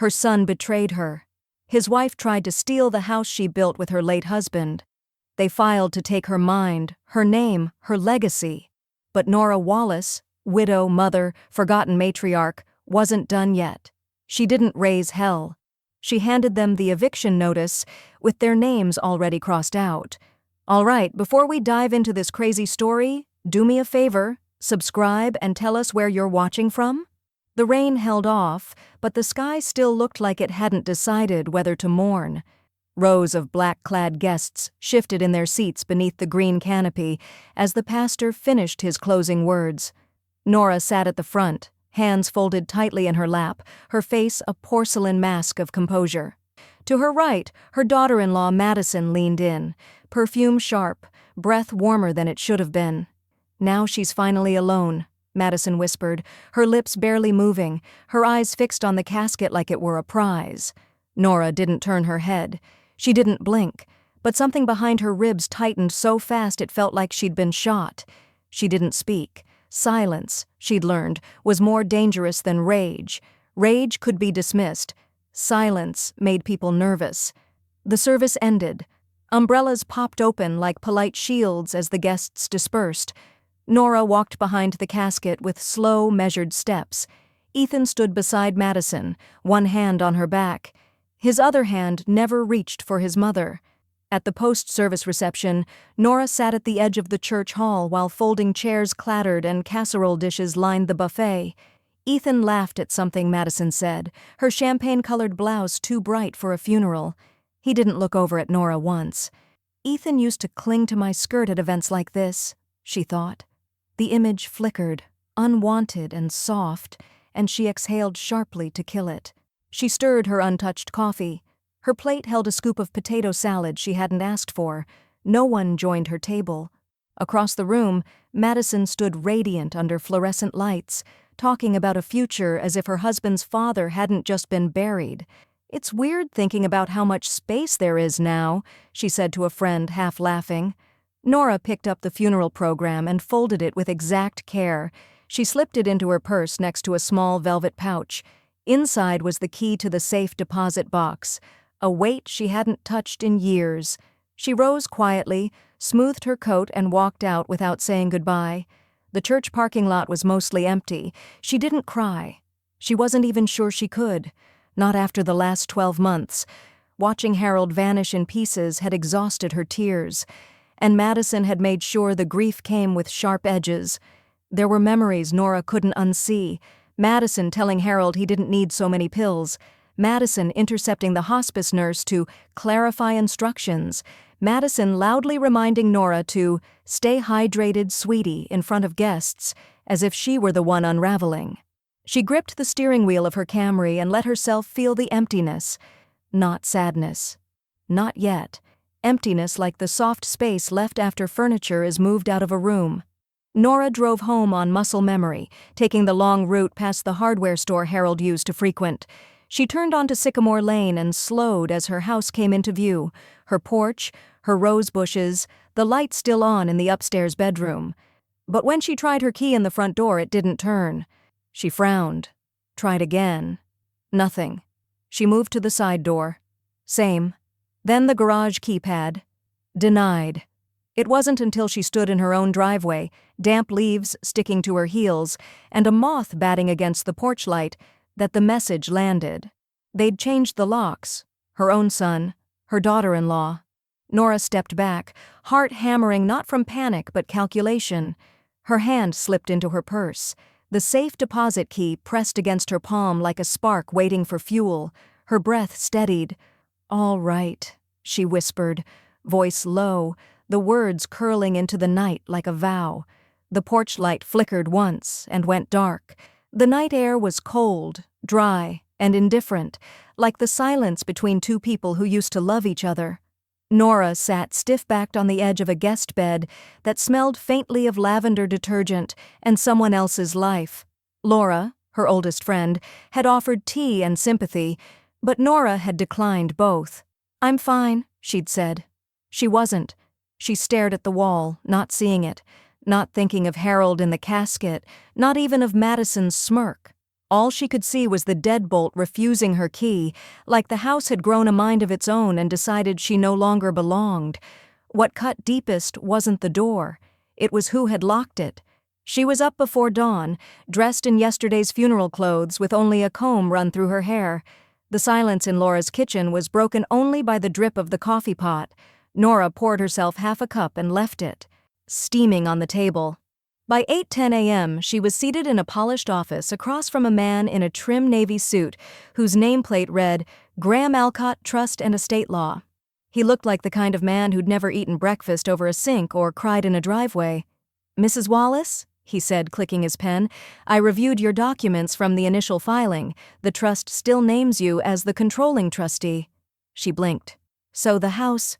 Her son betrayed her. His wife tried to steal the house she built with her late husband. They filed to take her mind, her name, her legacy. But Nora Wallace, widow, mother, forgotten matriarch, wasn't done yet. She didn't raise hell. She handed them the eviction notice with their names already crossed out. All right, before we dive into this crazy story, do me a favor, subscribe and tell us where you're watching from. The rain held off, but the sky still looked like it hadn't decided whether to mourn. Rows of black-clad guests shifted in their seats beneath the green canopy as the pastor finished his closing words. Nora sat at the front, hands folded tightly in her lap, her face a porcelain mask of composure. To her right, her daughter-in-law Madison leaned in, perfume sharp, breath warmer than it should have been. "Now she's finally alone," Madison whispered, her lips barely moving, her eyes fixed on the casket like it were a prize. Nora didn't turn her head. She didn't blink, but something behind her ribs tightened so fast it felt like she'd been shot. She didn't speak. Silence, she'd learned, was more dangerous than rage. Rage could be dismissed. Silence made people nervous. The service ended. Umbrellas popped open like polite shields as the guests dispersed. Nora walked behind the casket with slow, measured steps. Ethan stood beside Madison, one hand on her back. His other hand never reached for his mother. At the post-service reception, Nora sat at the edge of the church hall while folding chairs clattered and casserole dishes lined the buffet. Ethan laughed at something Madison said, her champagne-colored blouse too bright for a funeral. He didn't look over at Nora once. Ethan used to cling to my skirt at events like this, she thought. The image flickered, unwanted and soft, and she exhaled sharply to kill it. She stirred her untouched coffee. Her plate held a scoop of potato salad she hadn't asked for. No one joined her table. Across the room, Madison stood radiant under fluorescent lights, talking about a future as if her husband's father hadn't just been buried. "It's weird thinking about how much space there is now," she said to a friend, half laughing. Nora picked up the funeral program and folded it with exact care. She slipped it into her purse next to a small velvet pouch. Inside was the key to the safe deposit box, a weight she hadn't touched in years. She rose quietly, smoothed her coat and walked out without saying goodbye. The church parking lot was mostly empty. She didn't cry. She wasn't even sure she could. Not after the last 12 months. Watching Harold vanish in pieces had exhausted her tears. And Madison had made sure the grief came with sharp edges. There were memories Nora couldn't unsee. Madison telling Harold he didn't need so many pills. Madison intercepting the hospice nurse to clarify instructions. Madison loudly reminding Nora to stay hydrated, sweetie, in front of guests, as if she were the one unraveling. She gripped the steering wheel of her Camry and let herself feel the emptiness. Not sadness. Not yet. Emptiness like the soft space left after furniture is moved out of a room. Nora drove home on muscle memory, taking the long route past the hardware store Harold used to frequent. She turned onto Sycamore Lane and slowed as her house came into view, her porch, her rose bushes, the light still on in the upstairs bedroom. But when she tried her key in the front door, it didn't turn. She frowned. Tried again. Nothing. She moved to the side door. Same. Then the garage keypad. Denied. It wasn't until she stood in her own driveway, damp leaves sticking to her heels, and a moth batting against the porch light, that the message landed. They'd changed the locks. Her own son, her daughter-in-law. Nora stepped back, heart hammering not from panic but calculation. Her hand slipped into her purse. The safe deposit key pressed against her palm like a spark waiting for fuel. Her breath steadied. "All right," she whispered, voice low, the words curling into the night like a vow. The porch light flickered once and went dark. The night air was cold, dry, and indifferent, like the silence between two people who used to love each other. Nora sat stiff-backed on the edge of a guest bed that smelled faintly of lavender detergent and someone else's life. Laura, her oldest friend, had offered tea and sympathy, but Nora had declined both. "I'm fine," she'd said. She wasn't. She stared at the wall, not seeing it, not thinking of Harold in the casket, not even of Madison's smirk. All she could see was the deadbolt refusing her key, like the house had grown a mind of its own and decided she no longer belonged. What cut deepest wasn't the door. It was who had locked it. She was up before dawn, dressed in yesterday's funeral clothes with only a comb run through her hair. The silence in Laura's kitchen was broken only by the drip of the coffee pot. Nora poured herself half a cup and left it, steaming on the table. By 8:10 a.m., she was seated in a polished office across from a man in a trim navy suit whose nameplate read, Graham Alcott Trust and Estate Law. He looked like the kind of man who'd never eaten breakfast over a sink or cried in a driveway. "Mrs. Wallace?" he said, clicking his pen. "I reviewed your documents from the initial filing. The trust still names you as the controlling trustee." She blinked. "So the house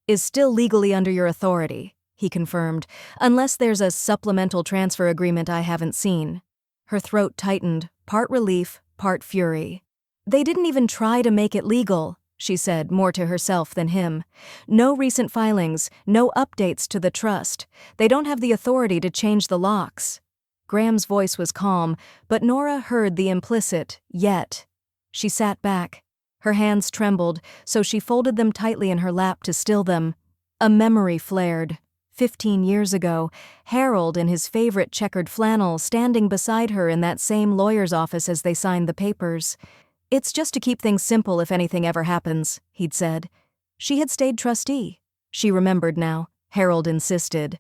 is still legally under your authority," he confirmed, "unless there's a supplemental transfer agreement I haven't seen." Her throat tightened, part relief, part fury. "They didn't even try to make it legal," she said, more to herself than him. "No recent filings, no updates to the trust. They don't have the authority to change the locks." Graham's voice was calm, but Nora heard the implicit, "yet." She sat back. Her hands trembled, so she folded them tightly in her lap to still them. A memory flared. 15 years ago, Harold in his favorite checkered flannel standing beside her in that same lawyer's office as they signed the papers. "It's just to keep things simple if anything ever happens," he'd said. She had stayed trustee. She remembered now. Harold insisted.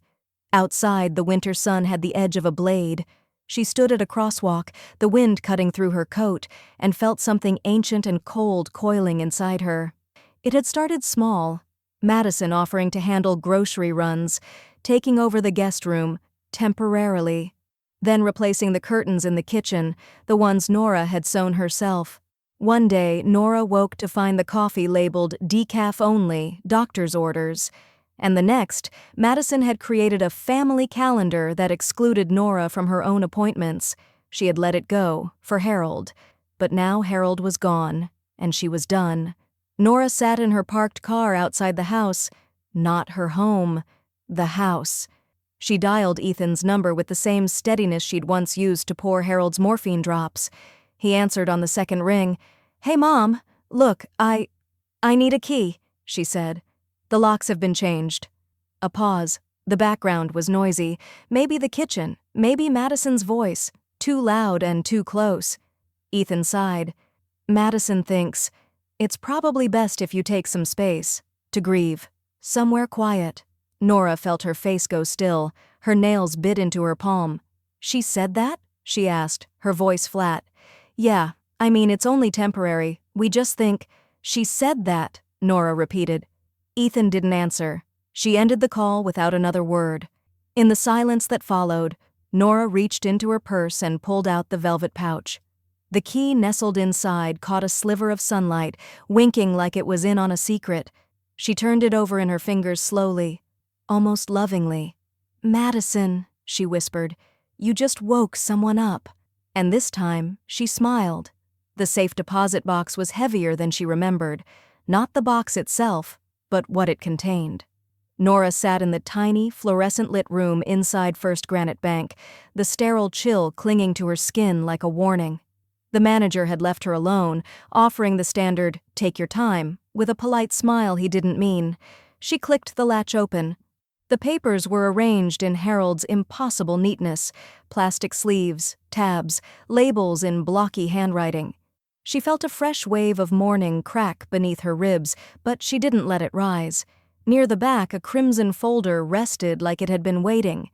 Outside, the winter sun had the edge of a blade. She stood at a crosswalk, the wind cutting through her coat, and felt something ancient and cold coiling inside her. It had started small. Madison offering to handle grocery runs, taking over the guest room, temporarily. Then replacing the curtains in the kitchen, the ones Nora had sewn herself. One day, Nora woke to find the coffee labeled decaf only, doctor's orders. And the next, Madison had created a family calendar that excluded Nora from her own appointments. She had let it go, for Harold. But now Harold was gone, and she was done. Nora sat in her parked car outside the house. Not her home. The house. She dialed Ethan's number with the same steadiness she'd once used to pour Harold's morphine drops. He answered on the second ring. "Hey, Mom, look, I need a key," she said. "The locks have been changed." A pause. The background was noisy. Maybe the kitchen, maybe Madison's voice, too loud and too close. Ethan sighed. "Madison thinks, it's probably best if you take some space, to grieve, somewhere quiet." Nora felt her face go still. Her nails bit into her palm. "She said that?" she asked, her voice flat. "Yeah, I mean, it's only temporary. We just think—" "She said that," Nora repeated. Ethan didn't answer. She ended the call without another word. In the silence that followed, Nora reached into her purse and pulled out the velvet pouch. The key nestled inside caught a sliver of sunlight, winking like it was in on a secret. She turned it over in her fingers slowly, almost lovingly. "Madison," she whispered, "you just woke someone up." And this time, she smiled. The safe deposit box was heavier than she remembered. Not the box itself, but what it contained. Nora sat in the tiny, fluorescent-lit room inside First Granite Bank, the sterile chill clinging to her skin like a warning. The manager had left her alone, offering the standard, "take your time," with a polite smile he didn't mean. She clicked the latch open. The papers were arranged in Harold's impossible neatness, plastic sleeves, tabs, labels in blocky handwriting. She felt a fresh wave of morning crack beneath her ribs, but she didn't let it rise. Near the back, a crimson folder rested like it had been waiting.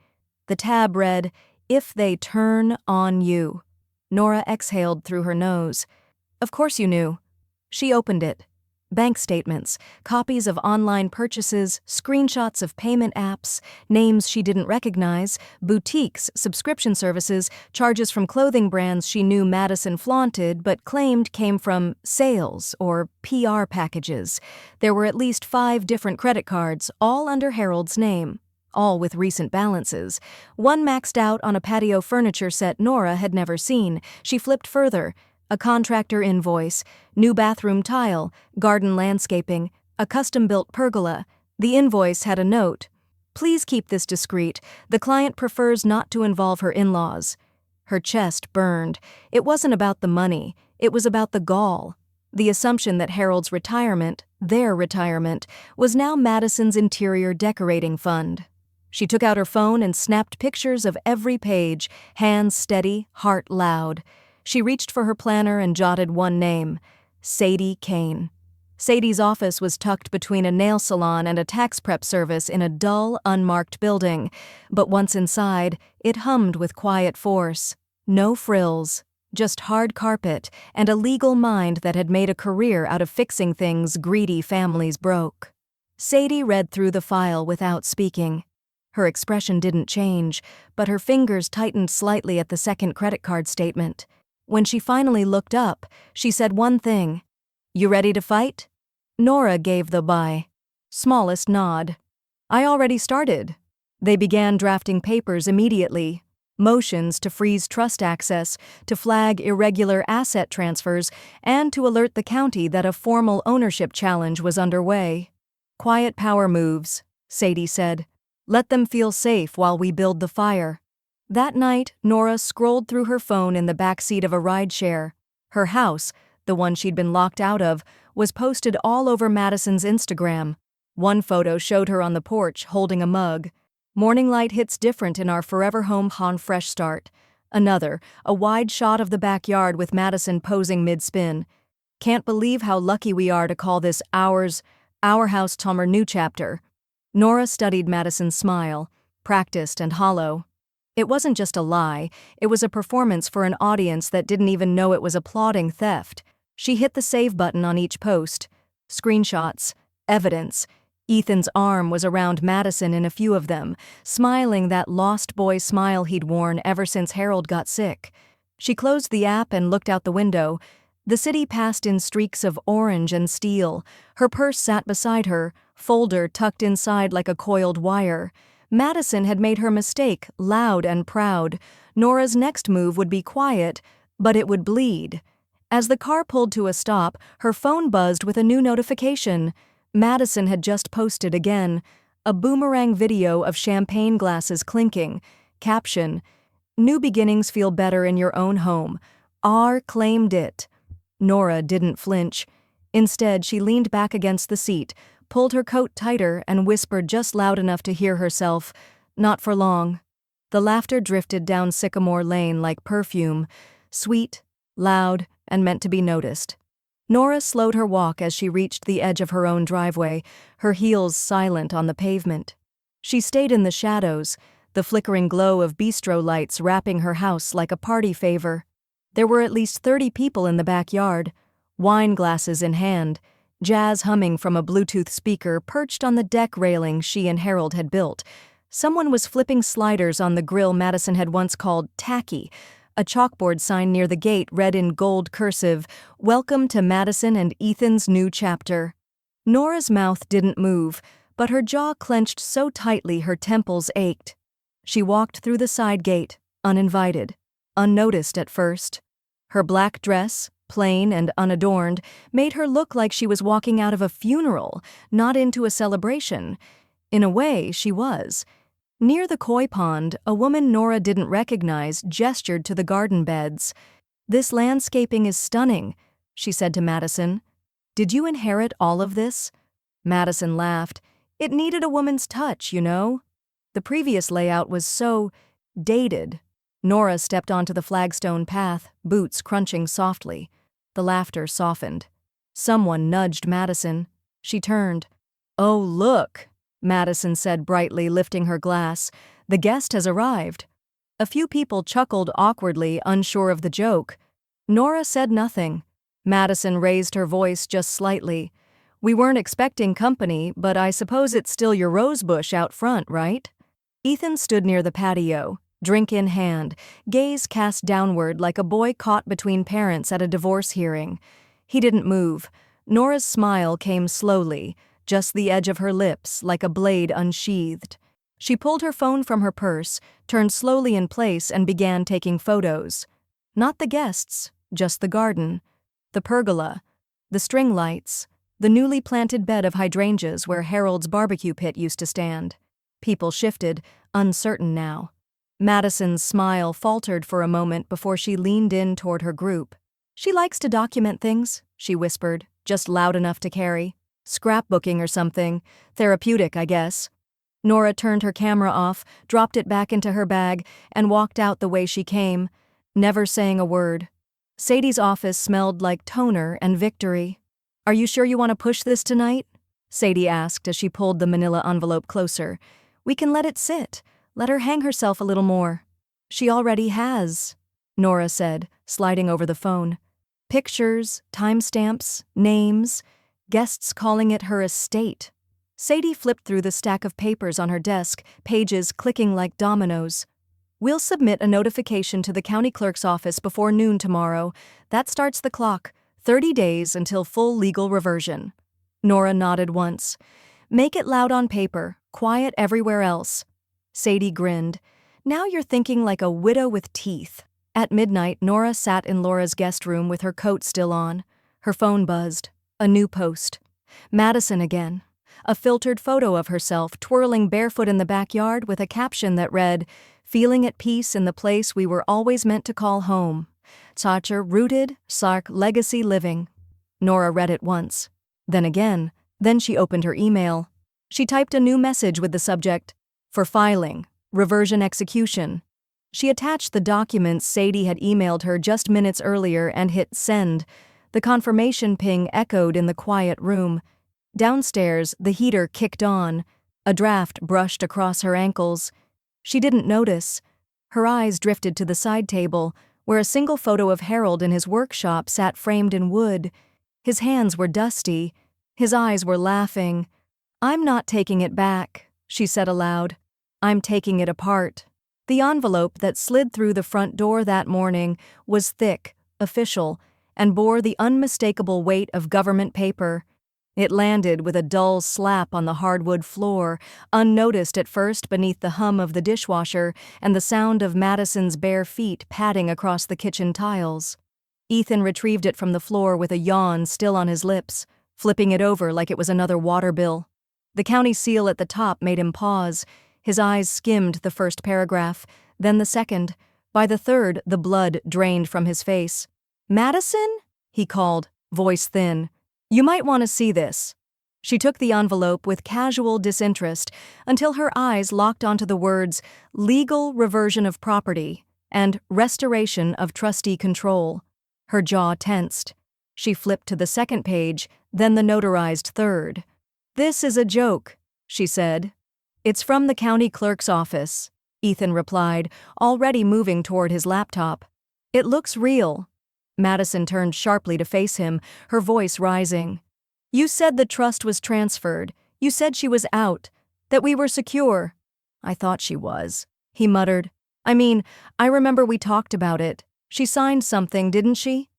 The tab read, "If they turn on you." Nora exhaled through her nose. "Of course you knew." She opened it. Bank statements, copies of online purchases, screenshots of payment apps, names she didn't recognize, boutiques, subscription services, charges from clothing brands she knew Madison flaunted but claimed came from sales or PR packages. There were at least 5 different credit cards, all under Harold's name, all with recent balances. One maxed out on a patio furniture set Nora had never seen. She flipped further. A contractor invoice, new bathroom tile, garden landscaping, a custom-built pergola. The invoice had a note. "Please keep this discreet. The client prefers not to involve her in-laws." Her chest burned. It wasn't about the money, it was about the gall. The assumption that Harold's retirement, their retirement, was now Madison's interior decorating fund. She took out her phone and snapped pictures of every page, hands steady, heart loud. She reached for her planner and jotted one name: Sadie Kane. Sadie's office was tucked between a nail salon and a tax prep service in a dull, unmarked building, but once inside, it hummed with quiet force. No frills, just hard carpet and a legal mind that had made a career out of fixing things greedy families broke. Sadie read through the file without speaking. Her expression didn't change, but her fingers tightened slightly at the second credit card statement. When she finally looked up, she said one thing: "You ready to fight?" Nora gave the smallest nod. "I already started." They began drafting papers immediately. Motions to freeze trust access, to flag irregular asset transfers, and to alert the county that a formal ownership challenge was underway. "Quiet power moves," Sadie said. "Let them feel safe while we build the fire." That night, Nora scrolled through her phone in the backseat of a rideshare. Her house, the one she'd been locked out of, was posted all over Madison's Instagram. One photo showed her on the porch holding a mug. "Morning light hits different in our forever home Han fresh start." Another, a wide shot of the backyard with Madison posing mid-spin. "Can't believe how lucky we are to call this our house Tomer new chapter." Nora studied Madison's smile, practiced and hollow. It wasn't just a lie, it was a performance for an audience that didn't even know it was applauding theft. She hit the save button on each post. Screenshots, evidence. Ethan's arm was around Madison in a few of them, smiling that lost boy smile he'd worn ever since Harold got sick. She closed the app and looked out the window. The city passed in streaks of orange and steel. Her purse sat beside her, folder tucked inside like a coiled wire. Madison had made her mistake loud and proud. Nora's next move would be quiet, but it would bleed. As the car pulled to a stop, her phone buzzed with a new notification. Madison had just posted again, a boomerang video of champagne glasses clinking. Caption: "New beginnings feel better in your own home. R claimed it." Nora didn't flinch. Instead, she leaned back against the seat, pulled her coat tighter, and whispered just loud enough to hear herself, "Not for long." The laughter drifted down Sycamore Lane like perfume, sweet, loud, and meant to be noticed. Nora slowed her walk as she reached the edge of her own driveway, her heels silent on the pavement. She stayed in the shadows, the flickering glow of bistro lights wrapping her house like a party favor. There were at least 30 people in the backyard, wine glasses in hand, jazz humming from a Bluetooth speaker perched on the deck railing she and Harold had built. Someone was flipping sliders on the grill Madison had once called tacky. A chalkboard sign near the gate read in gold cursive, "Welcome to Madison and Ethan's new chapter." Nora's mouth didn't move, but her jaw clenched so tightly her temples ached. She walked through the side gate, uninvited, unnoticed at first. Her black dress, plain and unadorned, made her look like she was walking out of a funeral, not into a celebration. In a way, she was. Near the koi pond, a woman Nora didn't recognize gestured to the garden beds. "This landscaping is stunning," she said to Madison. "Did you inherit all of this?" Madison laughed. "It needed a woman's touch, you know. The previous layout was so dated." Nora stepped onto the flagstone path, boots crunching softly. The laughter softened. Someone nudged Madison. She turned. "Oh, look," Madison said brightly, lifting her glass. "The guest has arrived." A few people chuckled awkwardly, unsure of the joke. Nora said nothing. Madison raised her voice just slightly. "We weren't expecting company, but I suppose it's still your rosebush out front, right?" Ethan stood near the patio, drink in hand, gaze cast downward like a boy caught between parents at a divorce hearing. He didn't move. Nora's smile came slowly, just the edge of her lips like a blade unsheathed. She pulled her phone from her purse, turned slowly in place, and began taking photos. Not the guests, just the garden, the pergola, the string lights, the newly planted bed of hydrangeas where Harold's barbecue pit used to stand. People shifted, uncertain now. Madison's smile faltered for a moment before she leaned in toward her group. "She likes to document things," she whispered, just loud enough to carry. "Scrapbooking or something. Therapeutic, I guess." Nora turned her camera off, dropped it back into her bag, and walked out the way she came, never saying a word. Sadie's office smelled like toner and victory. "Are you sure you want to push this tonight?" Sadie asked as she pulled the manila envelope closer. "We can let it sit. Let her hang herself a little more." "She already has," Nora said, sliding over the phone. "Pictures, timestamps, names, guests calling it her estate." Sadie flipped through the stack of papers on her desk, pages clicking like dominoes. "We'll submit a notification to the county clerk's office before noon tomorrow. That starts the clock. 30 days until full legal reversion." Nora nodded once. "Make it loud on paper, quiet everywhere else." Sadie grinned. "Now you're thinking like a widow with teeth." At midnight, Nora sat in Laura's guest room with her coat still on. Her phone buzzed. A new post. Madison again. A filtered photo of herself twirling barefoot in the backyard with a caption that read, "Feeling at peace in the place we were always meant to call home. Sacher rooted, Sark legacy living." Nora read it once. Then again. Then she opened her email. She typed a new message with the subject, "For filing, reversion execution." She attached the documents Sadie had emailed her just minutes earlier and hit send. The confirmation ping echoed in the quiet room. Downstairs, the heater kicked on. A draft brushed across her ankles. She didn't notice. Her eyes drifted to the side table, where a single photo of Harold in his workshop sat framed in wood. His hands were dusty. His eyes were laughing. "I'm not taking it back," she said aloud. "I'm taking it apart." The envelope that slid through the front door that morning was thick, official, and bore the unmistakable weight of government paper. It landed with a dull slap on the hardwood floor, unnoticed at first beneath the hum of the dishwasher and the sound of Madison's bare feet padding across the kitchen tiles. Ethan retrieved it from the floor with a yawn still on his lips, flipping it over like it was another water bill. The county seal at the top made him pause. His eyes skimmed the first paragraph, then the second. By the third, the blood drained from his face. "Madison?" he called, voice thin. "You might want to see this." She took the envelope with casual disinterest until her eyes locked onto the words "legal reversion of property" and "restoration of trustee control." Her jaw tensed. She flipped to the second page, then the notarized third. "This is a joke," she said. "It's from the county clerk's office," Ethan replied, already moving toward his laptop. "It looks real." Madison turned sharply to face him, her voice rising. "You said the trust was transferred. You said she was out, that we were secure." "I thought she was," he muttered. I remember we talked about it. She signed something, didn't she?"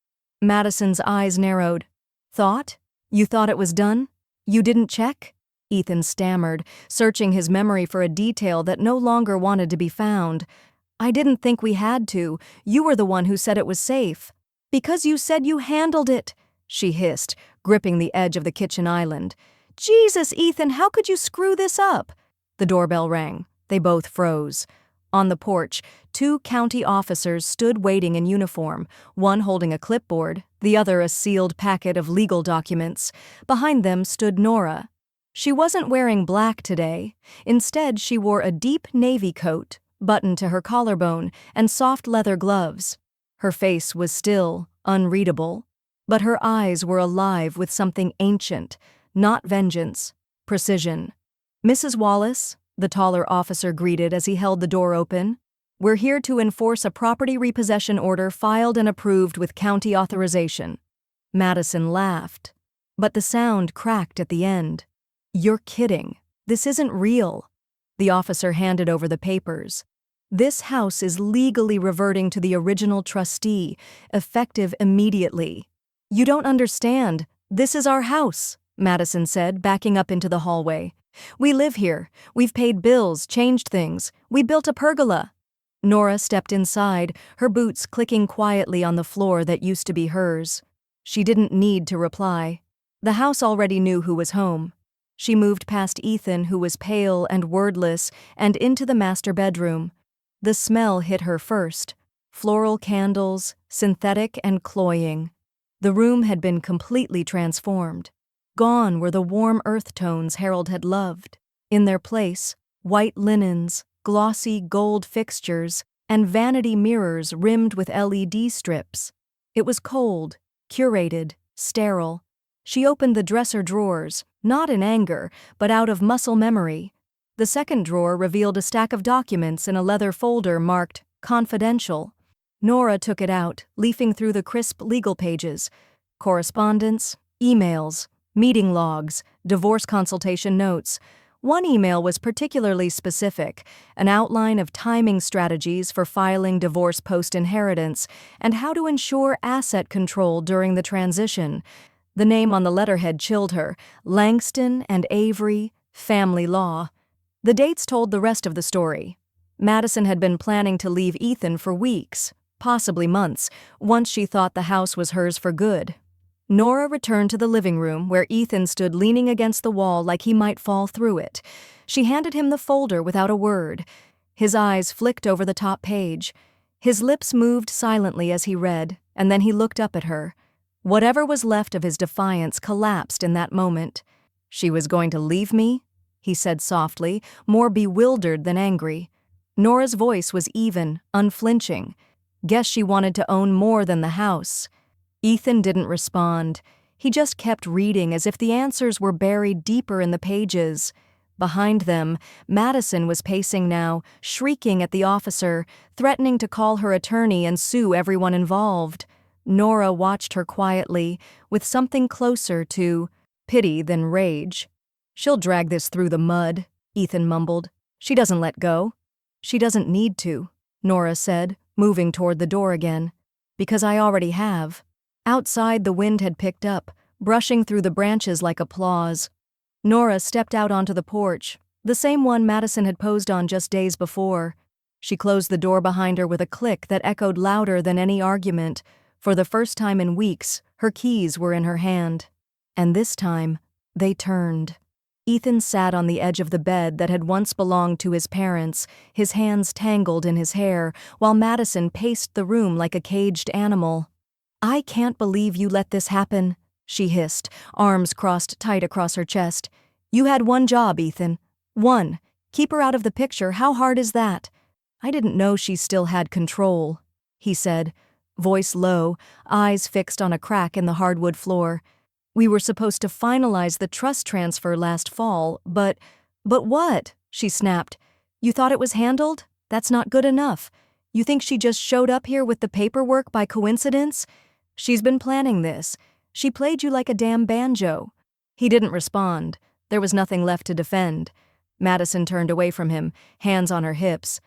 Madison's eyes narrowed. "Thought? You thought it was done? You didn't check?" Ethan stammered, searching his memory for a detail that no longer wanted to be found. "I didn't think we had to. You were the one who said it was safe." "Because you said you handled it," she hissed, gripping the edge of the kitchen island. "Jesus, Ethan, how could you screw this up?" The doorbell rang. They both froze. On the porch, 2 county officers stood waiting in uniform, one holding a clipboard, the other a sealed packet of legal documents. Behind them stood Nora. She wasn't wearing black today. Instead, she wore a deep navy coat, buttoned to her collarbone, and soft leather gloves. Her face was still, unreadable, but her eyes were alive with something ancient, not vengeance, precision. "Mrs. Wallace," the taller officer greeted as he held the door open, "we're here to enforce a property repossession order filed and approved with county authorization." Madison laughed, but the sound cracked at the end. "You're kidding. This isn't real." The officer handed over the papers. "This house is legally reverting to the original trustee, effective immediately." "You don't understand. This is our house," Madison said, backing up into the hallway. "We live here. We've paid bills, changed things. We built a pergola." Nora stepped inside, her boots clicking quietly on the floor that used to be hers. She didn't need to reply. The house already knew who was home. She moved past Ethan, who was pale and wordless, and into the master bedroom. The smell hit her first. Floral candles, synthetic and cloying. The room had been completely transformed. Gone were the warm earth tones Harold had loved. In their place, white linens, glossy gold fixtures, and vanity mirrors rimmed with LED strips. It was cold, curated, sterile. She opened the dresser drawers, not in anger, but out of muscle memory. The second drawer revealed a stack of documents in a leather folder marked confidential. Nora took it out, leafing through the crisp legal pages. Correspondence, emails, meeting logs, divorce consultation notes. One email was particularly specific, an outline of timing strategies for filing divorce post-inheritance and how to ensure asset control during the transition. The name on the letterhead chilled her: Langston and Avery, family law. The dates told the rest of the story. Madison had been planning to leave Ethan for weeks, possibly months, once she thought the house was hers for good. Nora returned to the living room where Ethan stood leaning against the wall like he might fall through it. She handed him the folder without a word. His eyes flicked over the top page. His lips moved silently as he read, and then he looked up at her. Whatever was left of his defiance collapsed in that moment. "She was going to leave me?" he said softly, more bewildered than angry. Nora's voice was even, unflinching. "Guess she wanted to own more than the house." Ethan didn't respond. He just kept reading as if the answers were buried deeper in the pages. Behind them, Madison was pacing now, shrieking at the officer, threatening to call her attorney and sue everyone involved. Nora watched her quietly, with something closer to pity than rage. "She'll drag this through the mud," Ethan mumbled. "She doesn't let go." "She doesn't need to," Nora said, moving toward the door again. "Because I already have." Outside, the wind had picked up, brushing through the branches like applause. Nora stepped out onto the porch, the same one Madison had posed on just days before. She closed the door behind her with a click that echoed louder than any argument. For the first time in weeks, her keys were in her hand. And this time, they turned. Ethan sat on the edge of the bed that had once belonged to his parents, his hands tangled in his hair, while Madison paced the room like a caged animal. "I can't believe you let this happen," she hissed, arms crossed tight across her chest. "You had one job, Ethan. One. Keep her out of the picture. How hard is that?" "I didn't know she still had control," he said, voice low, eyes fixed on a crack in the hardwood floor. "We were supposed to finalize the trust transfer last fall, but what?" she snapped. "You thought it was handled? That's not good enough. You think she just showed up here with the paperwork by coincidence? She's been planning this. She played you like a damn banjo." He didn't respond. There was nothing left to defend. Madison turned away from him, hands on her hips.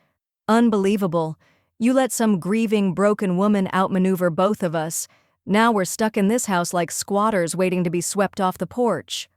"Unbelievable. You let some grieving, broken woman outmaneuver both of us. Now we're stuck in this house like squatters waiting to be swept off the porch."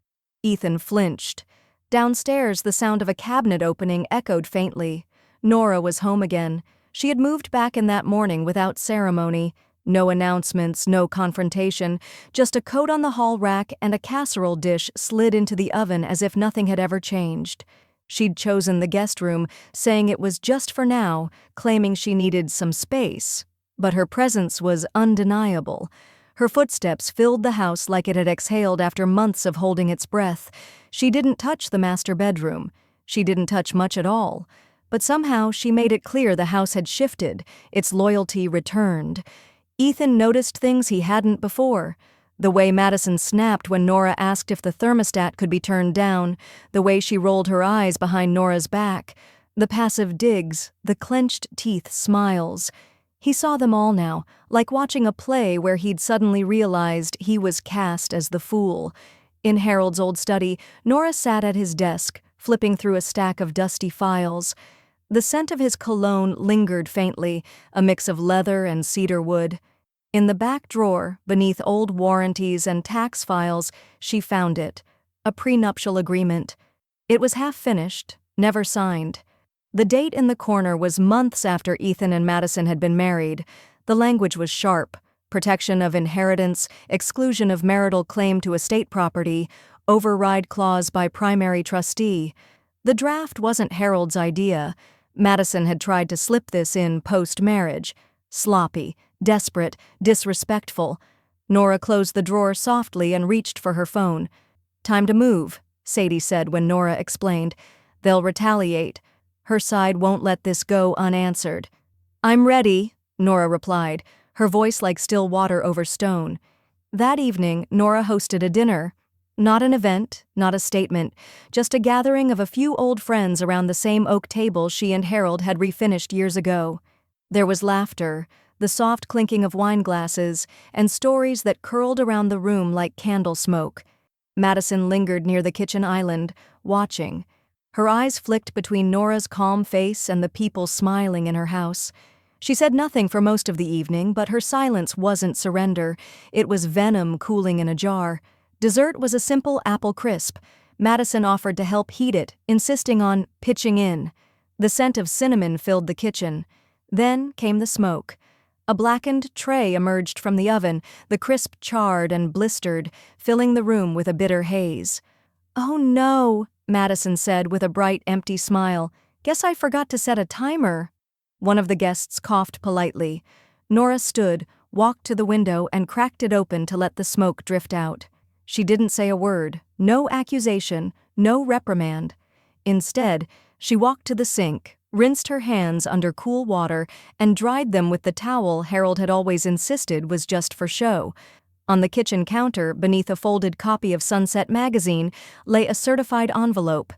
Ethan flinched. Downstairs, the sound of a cabinet opening echoed faintly. Nora was home again. She had moved back in that morning without ceremony. No announcements, no confrontation, just a coat on the hall rack and a casserole dish slid into the oven as if nothing had ever changed. She'd chosen the guest room, saying it was just for now, claiming she needed some space. But her presence was undeniable. Her footsteps filled the house like it had exhaled after months of holding its breath. She didn't touch the master bedroom. She didn't touch much at all. But somehow she made it clear the house had shifted, its loyalty returned. Ethan noticed things he hadn't before. The way Madison snapped when Nora asked if the thermostat could be turned down, the way she rolled her eyes behind Nora's back, the passive digs, the clenched teeth smiles. He saw them all now, like watching a play where he'd suddenly realized he was cast as the fool. In Harold's old study, Nora sat at his desk, flipping through a stack of dusty files. The scent of his cologne lingered faintly, a mix of leather and cedar wood. In the back drawer, beneath old warranties and tax files, she found it, a prenuptial agreement. It was half-finished, never signed. The date in the corner was months after Ethan and Madison had been married. The language was sharp: protection of inheritance, exclusion of marital claim to estate property, override clause by primary trustee. The draft wasn't Harold's idea. Madison had tried to slip this in post-marriage. Sloppy, desperate, disrespectful. Nora closed the drawer softly and reached for her phone. "Time to move," Sadie said when Nora explained. "They'll retaliate. Her side won't let this go unanswered." "I'm ready," Nora replied, her voice like still water over stone. That evening, Nora hosted a dinner. Not an event, not a statement, just a gathering of a few old friends around the same oak table she and Harold had refinished years ago. There was laughter, the soft clinking of wine glasses, and stories that curled around the room like candle smoke. Madison lingered near the kitchen island, watching. Her eyes flicked between Nora's calm face and the people smiling in her house. She said nothing for most of the evening, but her silence wasn't surrender. It was venom cooling in a jar. Dessert was a simple apple crisp. Madison offered to help heat it, insisting on pitching in. The scent of cinnamon filled the kitchen. Then came the smoke. A blackened tray emerged from the oven, the crisp charred and blistered, filling the room with a bitter haze. "Oh no," Madison said with a bright, empty smile. "Guess I forgot to set a timer." One of the guests coughed politely. Nora stood, walked to the window, and cracked it open to let the smoke drift out. She didn't say a word, no accusation, no reprimand. Instead, she walked to the sink, rinsed her hands under cool water, and dried them with the towel Harold had always insisted was just for show. On the kitchen counter, beneath a folded copy of Sunset magazine, lay a certified envelope.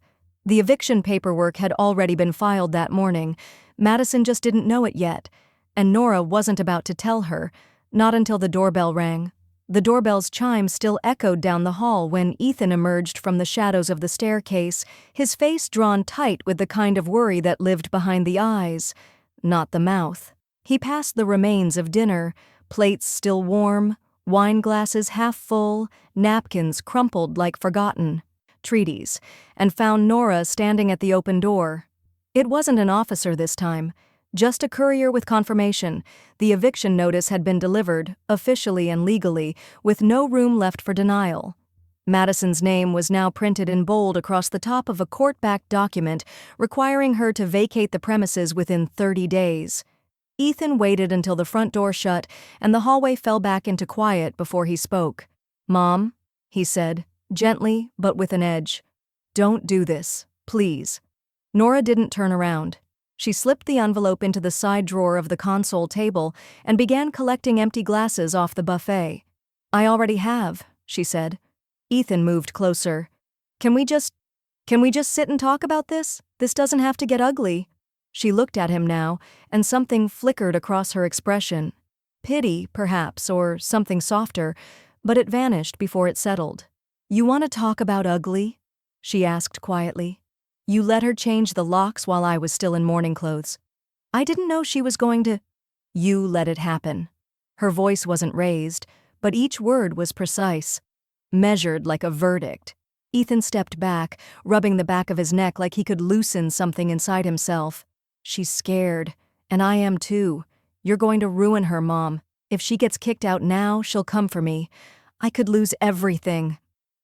The eviction paperwork had already been filed that morning. Madison just didn't know it yet, and Nora wasn't about to tell her, not until the doorbell rang. The doorbell's chime still echoed down the hall when Ethan emerged from the shadows of the staircase, his face drawn tight with the kind of worry that lived behind the eyes, not the mouth. He passed the remains of dinner, plates still warm, wine glasses half full, napkins crumpled like forgotten treaties, and found Nora standing at the open door. It wasn't an officer this time. Just a courier with confirmation. The eviction notice had been delivered, officially and legally, with no room left for denial. Madison's name was now printed in bold across the top of a court-backed document requiring her to vacate the premises within 30 days. Ethan waited until the front door shut and the hallway fell back into quiet before he spoke. "Mom," he said, gently but with an edge. "Don't do this, please." Nora didn't turn around. She slipped the envelope into the side drawer of the console table and began collecting empty glasses off the buffet. "I already have," she said. Ethan moved closer. Can we just sit and talk about this? This doesn't have to get ugly." She looked at him now, and something flickered across her expression. Pity, perhaps, or something softer, but it vanished before it settled. "You want to talk about ugly?" she asked quietly. "You let her change the locks while I was still in morning clothes. I didn't know she was going to—" "You let it happen." Her voice wasn't raised, but each word was precise, measured like a verdict. Ethan stepped back, rubbing the back of his neck like he could loosen something inside himself. "She's scared, and I am too. You're going to ruin her, Mom. If she gets kicked out now, she'll come for me. I could lose everything."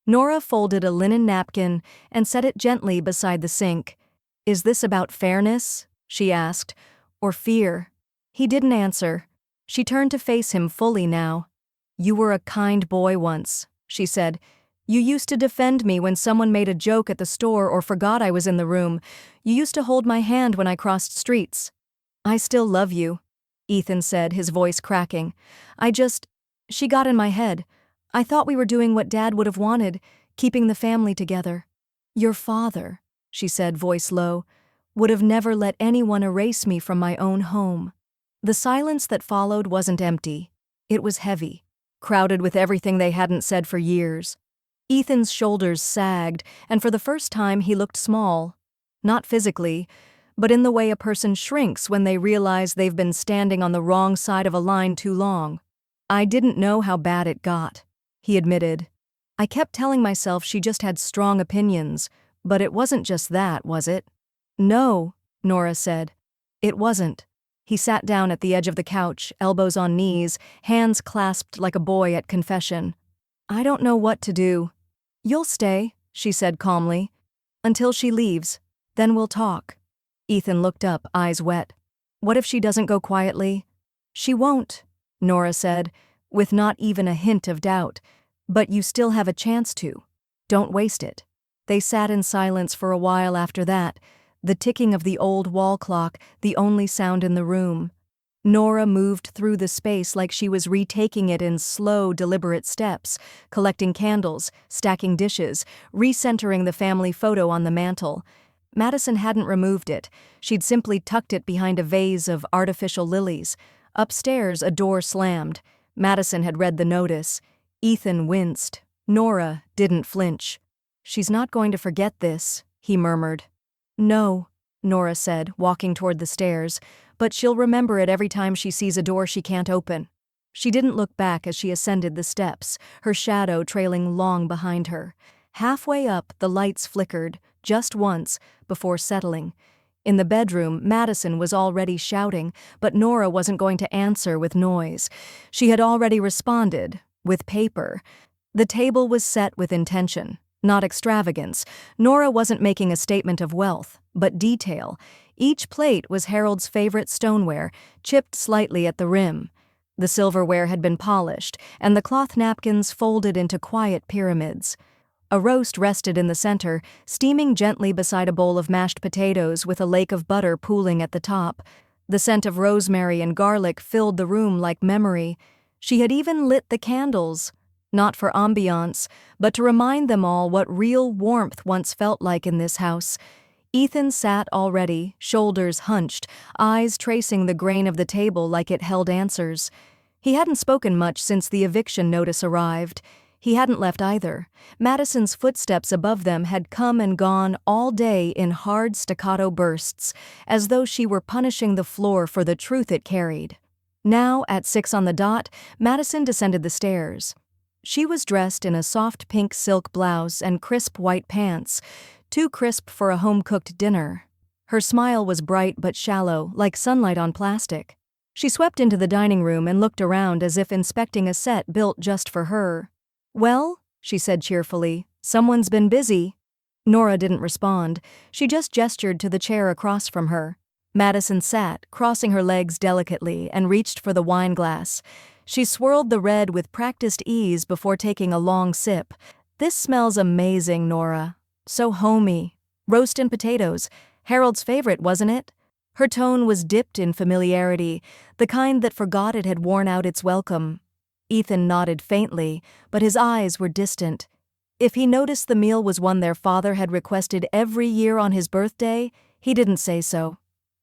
Nora folded a linen napkin and set it gently beside the sink. "Is this about fairness?" she asked. "Or fear?" He didn't answer. She turned to face him fully now. "You were a kind boy once," she said. "You used to defend me when someone made a joke at the store or forgot I was in the room. You used to hold my hand when I crossed streets." "I still love you," Ethan said, his voice cracking. She got in my head. I thought we were doing what Dad would have wanted, keeping the family together. Your father," she said, voice low, "would have never let anyone erase me from my own home." The silence that followed wasn't empty. It was heavy, crowded with everything they hadn't said for years. Ethan's shoulders sagged, and for the first time he looked small. Not physically, but in the way a person shrinks when they realize they've been standing on the wrong side of a line too long. "I didn't know how bad it got," he admitted. "I kept telling myself she just had strong opinions, but it wasn't just that, was it?" "No," Nora said. "It wasn't." He sat down at the edge of the couch, elbows on knees, hands clasped like a boy at confession. "I don't know what to do." "You'll stay," she said calmly. "Until she leaves. Then we'll talk." Ethan looked up, eyes wet. What if she doesn't go quietly? She won't, Nora said, with not even a hint of doubt. But you still have a chance to. Don't waste it. They sat in silence for a while after that, the ticking of the old wall clock the only sound in the room. Nora moved through the space like she was retaking it in slow, deliberate steps, collecting candles, stacking dishes, recentering the family photo on the mantel. Madison hadn't removed it. She'd simply tucked it behind a vase of artificial lilies. Upstairs, a door slammed. Madison had read the notice. Ethan winced. Nora didn't flinch. "She's not going to forget this," he murmured. "No," Nora said, walking toward the stairs, "but she'll remember it every time she sees a door she can't open." She didn't look back as she ascended the steps, her shadow trailing long behind her. Halfway up, the lights flickered, just once, before settling. In the bedroom, Madison was already shouting, but Nora wasn't going to answer with noise. She had already responded, with paper. The table was set with intention, not extravagance. Nora wasn't making a statement of wealth, but detail. Each plate was Harold's favorite stoneware, chipped slightly at the rim. The silverware had been polished, and the cloth napkins folded into quiet pyramids. A roast rested in the center, steaming gently beside a bowl of mashed potatoes with a lake of butter pooling at the top. The scent of rosemary and garlic filled the room like memory. She had even lit the candles, not for ambiance, but to remind them all what real warmth once felt like in this house. Ethan sat already, shoulders hunched, eyes tracing the grain of the table like it held answers. He hadn't spoken much since the eviction notice arrived. He hadn't left either. Madison's footsteps above them had come and gone all day in hard staccato bursts, as though she were punishing the floor for the truth it carried. Now, at 6 on the dot, Madison descended the stairs. She was dressed in a soft pink silk blouse and crisp white pants, too crisp for a home-cooked dinner. Her smile was bright but shallow, like sunlight on plastic. She swept into the dining room and looked around as if inspecting a set built just for her. "Well," she said cheerfully, "someone's been busy." Nora didn't respond. She just gestured to the chair across from her. Madison sat, crossing her legs delicately, and reached for the wine glass. She swirled the red with practiced ease before taking a long sip. "This smells amazing, Nora. So homey. Roast and potatoes. Harold's favorite, wasn't it?" Her tone was dipped in familiarity, the kind that forgot it had worn out its welcome. Ethan nodded faintly, but his eyes were distant. If he noticed the meal was one their father had requested every year on his birthday, he didn't say so.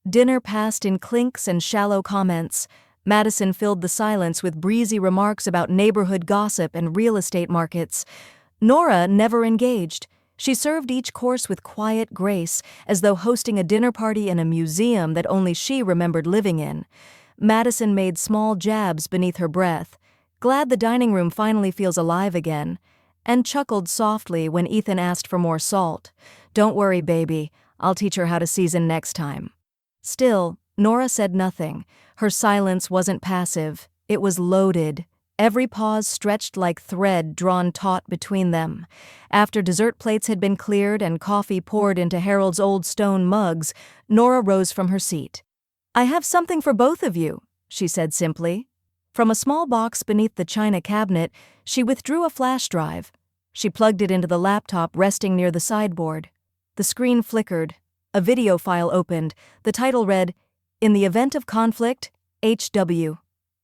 Dinner passed in clinks and shallow comments. Madison filled the silence with breezy remarks about neighborhood gossip and real estate markets. Nora never engaged. She served each course with quiet grace, as though hosting a dinner party in a museum that only she remembered living in. Madison made small jabs beneath her breath, glad the dining room finally feels alive again, and chuckled softly when Ethan asked for more salt. "Don't worry, baby. I'll teach her how to season next time." Still, Nora said nothing. Her silence wasn't passive. It was loaded. Every pause stretched like thread drawn taut between them. After dessert plates had been cleared and coffee poured into Harold's old stone mugs, Nora rose from her seat. "I have something for both of you," she said simply. From a small box beneath the china cabinet, she withdrew a flash drive. She plugged it into the laptop resting near the sideboard. The screen flickered. A video file opened. The title read, "In the Event of Conflict, HW."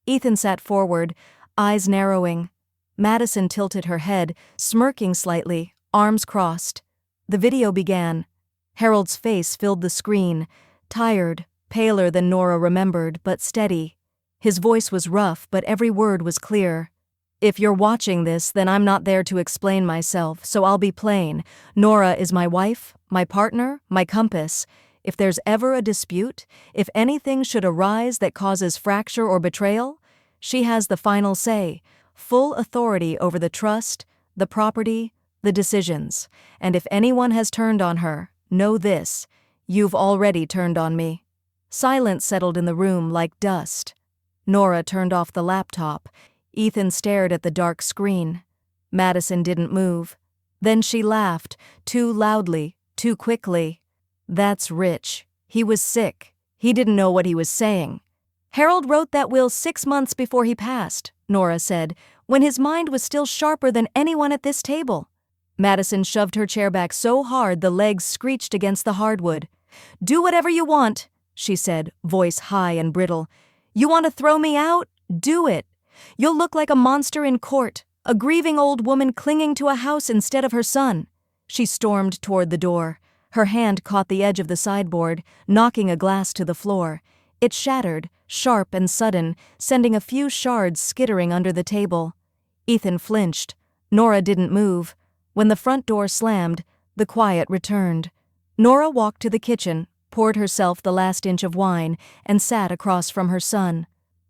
Ethan sat forward, eyes narrowing. Madison tilted her head, smirking slightly, arms crossed. The video began. Harold's face filled the screen, tired, paler than Nora remembered, but steady. His voice was rough, but every word was clear. "If you're watching this, then I'm not there to explain myself, so I'll be plain. Nora is my wife, my partner, my compass. If there's ever a dispute, if anything should arise that causes fracture or betrayal, she has the final say, full authority over the trust, the property, the decisions. And if anyone has turned on her, know this: you've already turned on me." Silence settled in the room like dust. Nora turned off the laptop. Ethan stared at the dark screen. Madison didn't move. Then she laughed, too loudly, too quickly. "That's rich," He was sick. He didn't know what he was saying. Harold wrote that will 6 months before he passed, Nora said, when his mind was still sharper than anyone at this table. Madison shoved her chair back so hard the legs screeched against the hardwood. Do whatever you want, she said, voice high and brittle. You want to throw me out? Do it. You'll look like a monster in court, a grieving old woman clinging to a house instead of her son. She stormed toward the door. Her hand caught the edge of the sideboard, knocking a glass to the floor. It shattered, sharp and sudden, sending a few shards skittering under the table. Ethan flinched. Nora didn't move. When the front door slammed, the quiet returned. Nora walked to the kitchen, poured herself the last inch of wine, and sat across from her son.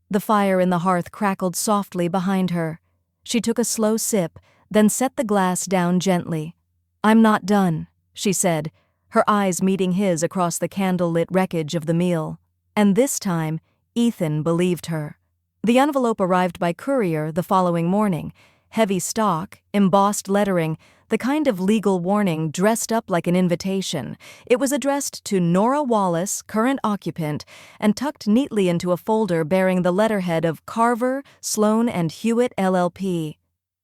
The fire in the hearth crackled softly behind her. She took a slow sip, then set the glass down gently. I'm not done, she said, her eyes meeting his across the candle-lit wreckage of the meal. And this time, Ethan believed her. The envelope arrived by courier the following morning. Heavy stock, embossed lettering, the kind of legal warning dressed up like an invitation. It was addressed to Nora Wallace, current occupant, and tucked neatly into a folder bearing the letterhead of Carver, Sloan and Hewitt LLP.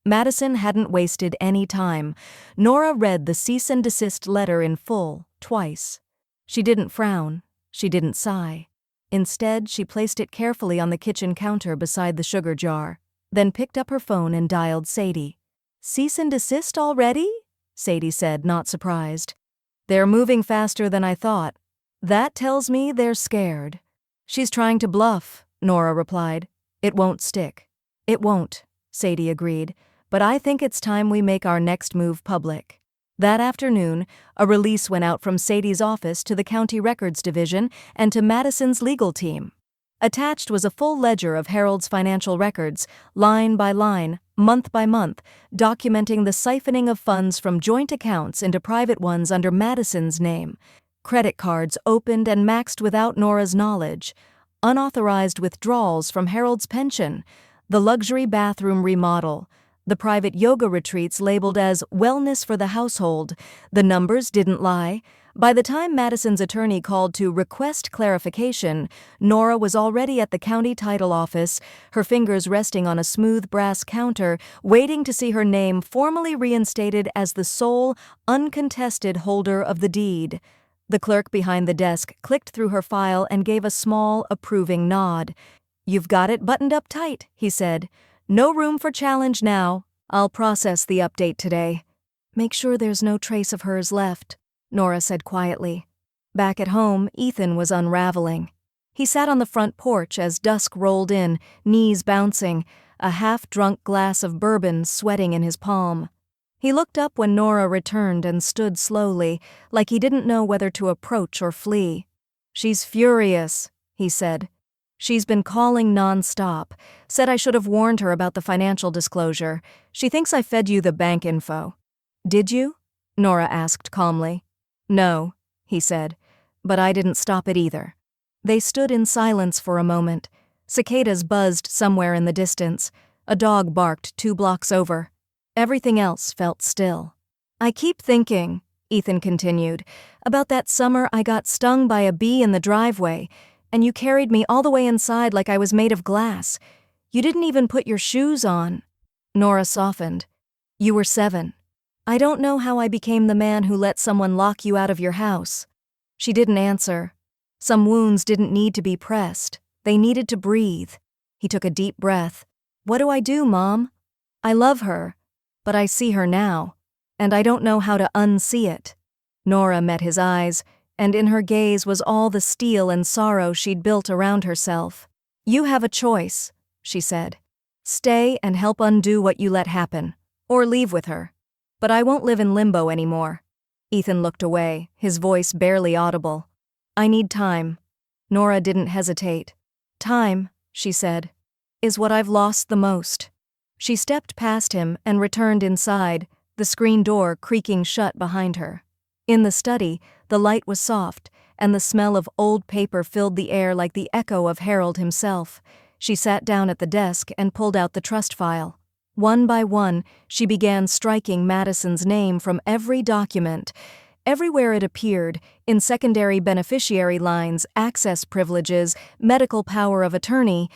Madison hadn't wasted any time. Nora read the cease and desist letter in full, twice. She didn't frown. She didn't sigh. Instead, she placed it carefully on the kitchen counter beside the sugar jar, then picked up her phone and dialed Sadie. Cease and desist already? Sadie said, not surprised. They're moving faster than I thought. That tells me they're scared. She's trying to bluff, Nora replied. It won't stick. It won't, Sadie agreed, but I think it's time we make our next move public. That afternoon, a release went out from Sadie's office to the County Records Division and to Madison's legal team. Attached was a full ledger of Harold's financial records, line by line, month by month, documenting the siphoning of funds from joint accounts into private ones under Madison's name. Credit cards opened and maxed without Nora's knowledge. Unauthorized withdrawals from Harold's pension. The luxury bathroom remodel. The private yoga retreats labeled as wellness for the household. The numbers didn't lie. By the time Madison's attorney called to request clarification, Nora was already at the county title office, her fingers resting on a smooth brass counter, waiting to see her name formally reinstated as the sole, uncontested holder of the deed. The clerk behind the desk clicked through her file and gave a small, approving nod. You've got it buttoned up tight, he said. No room for challenge now. I'll process the update today. Make sure there's no trace of hers left, Nora said quietly. Back at home, Ethan was unraveling. He sat on the front porch as dusk rolled in, knees bouncing, a half-drunk glass of bourbon sweating in his palm. He looked up when Nora returned and stood slowly, like he didn't know whether to approach or flee. She's furious, he said. She's been calling nonstop, said I should have warned her about the financial disclosure. She thinks I fed you the bank info. Did you? Nora asked calmly. No, he said, but I didn't stop it either. They stood in silence for a moment. Cicadas buzzed somewhere in the distance. A dog barked 2 blocks over. Everything else felt still. I keep thinking, Ethan continued, about that summer I got stung by a bee in the driveway, and you carried me all the way inside like I was made of glass. You didn't even put your shoes on. Nora softened. You were 7. I don't know how I became the man who let someone lock you out of your house. She didn't answer. Some wounds didn't need to be pressed. They needed to breathe. He took a deep breath. What do I do, Mom? I love her, but I see her now, and I don't know how to unsee it. Nora met his eyes, and in her gaze was all the steel and sorrow she'd built around herself. You have a choice, she said. Stay and help undo what you let happen, or leave with her. But I won't live in limbo anymore. Ethan looked away, his voice barely audible. I need time. Nora didn't hesitate. Time, she said, is what I've lost the most. She stepped past him and returned inside, the screen door creaking shut behind her. In the study, the light was soft, and the smell of old paper filled the air like the echo of Harold himself. She sat down at the desk and pulled out the trust file. One by one, she began striking Madison's name from every document. Everywhere it appeared, in secondary beneficiary lines, access privileges, medical power of attorney,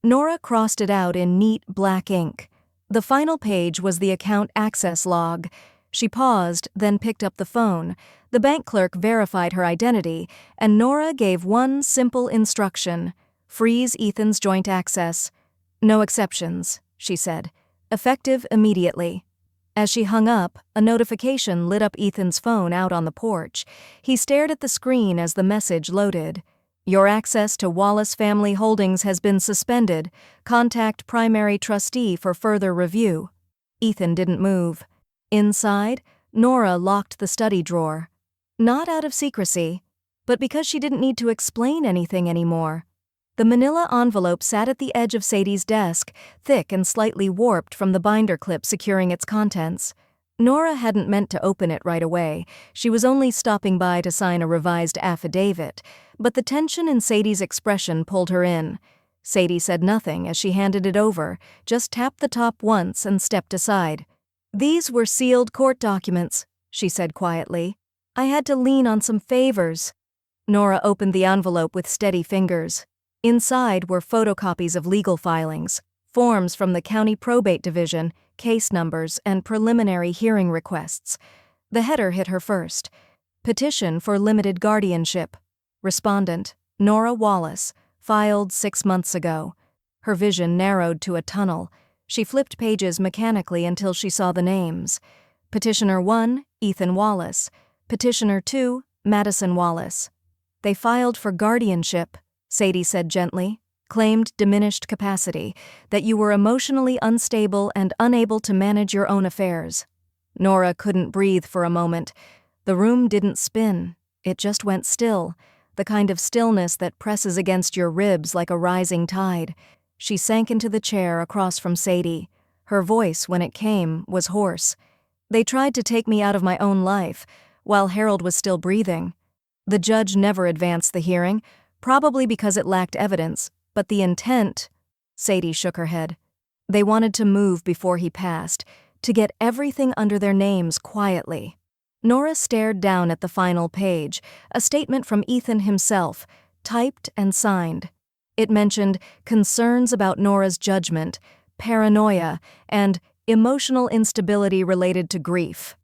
Nora crossed it out in neat black ink. The final page was the account access log. She paused, then picked up the phone. The bank clerk verified her identity, and Nora gave one simple instruction: freeze Ethan's joint access. No exceptions, she said. Effective immediately. As she hung up, a notification lit up Ethan's phone out on the porch. He stared at the screen as the message loaded. Your access to Wallace Family Holdings has been suspended. Contact primary trustee for further review. Ethan didn't move. Inside, Nora locked the study drawer. Not out of secrecy, but because she didn't need to explain anything anymore. The manila envelope sat at the edge of Sadie's desk, thick and slightly warped from the binder clip securing its contents. Nora hadn't meant to open it right away. She was only stopping by to sign a revised affidavit, but the tension in Sadie's expression pulled her in. Sadie said nothing as she handed it over, just tapped the top once and stepped aside. These were sealed court documents, she said quietly. I had to lean on some favors. Nora opened the envelope with steady fingers. Inside were photocopies of legal filings, forms from the county probate division, case numbers, and preliminary hearing requests. The header hit her first. Petition for limited guardianship. Respondent, Nora Wallace, filed 6 months ago. Her vision narrowed to a tunnel. She flipped pages mechanically until she saw the names. Petitioner 1, Ethan Wallace. Petitioner 2, Madison Wallace. They filed for guardianship, Sadie said gently, claimed diminished capacity, that you were emotionally unstable and unable to manage your own affairs. Nora couldn't breathe for a moment. The room didn't spin. It just went still, the kind of stillness that presses against your ribs like a rising tide. She sank into the chair across from Sadie. Her voice, when it came, was hoarse. They tried to take me out of my own life, while Harold was still breathing. The judge never advanced the hearing, probably because it lacked evidence, but the intent— Sadie shook her head. They wanted to move before he passed, to get everything under their names quietly. Nora stared down at the final page, a statement from Ethan himself, typed and signed. It mentioned concerns about Nora's judgment, paranoia, and emotional instability related to grief.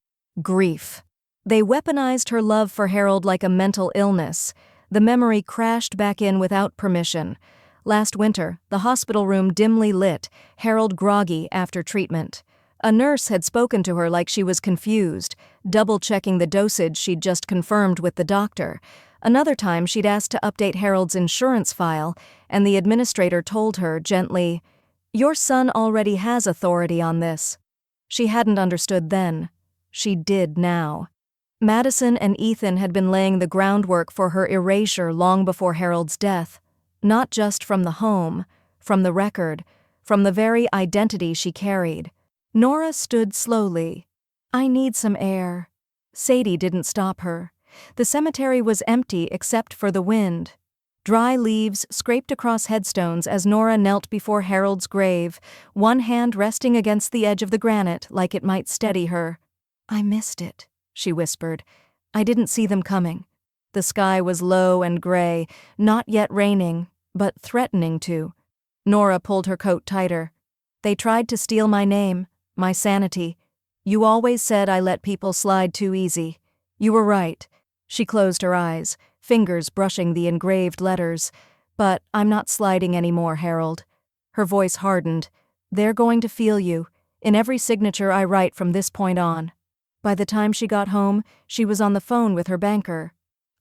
Grief. They weaponized her love for Harold like a mental illness. The memory crashed back in without permission. Last winter, the hospital room dimly lit, Harold groggy after treatment. A nurse had spoken to her like she was confused, double-checking the dosage she'd just confirmed with the doctor. Another time she'd asked to update Harold's insurance file, and the administrator told her gently, "Your son already has authority on this." She hadn't understood then. She did now. Madison and Ethan had been laying the groundwork for her erasure long before Harold's death, not just from the home, from the record, from the very identity she carried. Nora stood slowly. I need some air. Sadie didn't stop her. The cemetery was empty except for the wind. Dry leaves scraped across headstones as Nora knelt before Harold's grave, one hand resting against the edge of the granite like it might steady her. I missed it, she whispered. I didn't see them coming. The sky was low and gray, not yet raining, but threatening to. Nora pulled her coat tighter. They tried to steal my name, my sanity. You always said I let people slide too easy. You were right. She closed her eyes, fingers brushing the engraved letters. But I'm not sliding anymore, Harold. Her voice hardened. They're going to feel you, in every signature I write from this point on. By the time she got home, she was on the phone with her banker.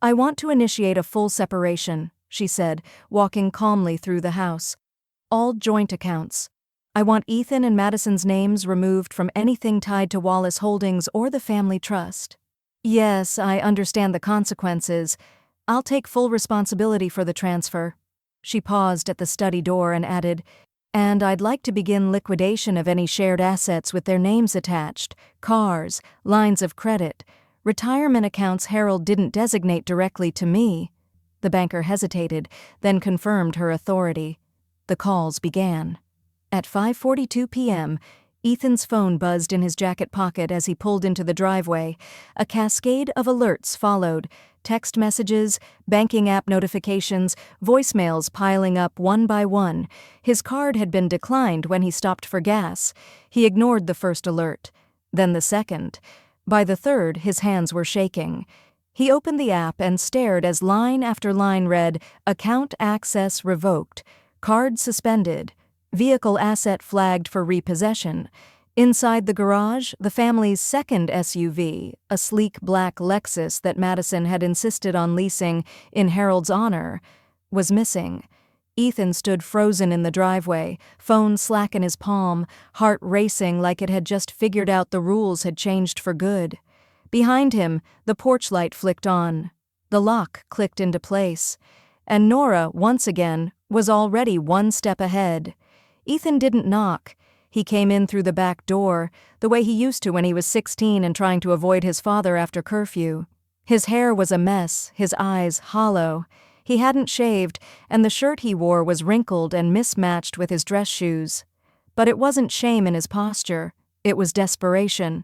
I want to initiate a full separation, she said, walking calmly through the house. All joint accounts. I want Ethan and Madison's names removed from anything tied to Wallace Holdings or the family trust. Yes, I understand the consequences. I'll take full responsibility for the transfer. She paused at the study door and added, and I'd like to begin liquidation of any shared assets with their names attached, cars, lines of credit, retirement accounts Harold didn't designate directly to me. The banker hesitated, then confirmed her authority. The calls began. At 5:42 p.m., Ethan's phone buzzed in his jacket pocket as he pulled into the driveway. A cascade of alerts followed: text messages, banking app notifications, voicemails piling up one by one. His card had been declined when he stopped for gas. He ignored the first alert, then the second. By the third, his hands were shaking. He opened the app and stared as line after line read, "Account access revoked, card suspended, vehicle asset flagged for repossession." Inside the garage, the family's second SUV, a sleek black Lexus that Madison had insisted on leasing in Harold's honor, was missing. Ethan stood frozen in the driveway, phone slack in his palm, heart racing like it had just figured out the rules had changed for good. Behind him, the porch light flicked on. The lock clicked into place. And Nora, once again, was already one step ahead. Ethan didn't knock. He came in through the back door, the way he used to when he was 16 and trying to avoid his father after curfew. His hair was a mess, his eyes hollow. He hadn't shaved, and the shirt he wore was wrinkled and mismatched with his dress shoes. But it wasn't shame in his posture. It was desperation.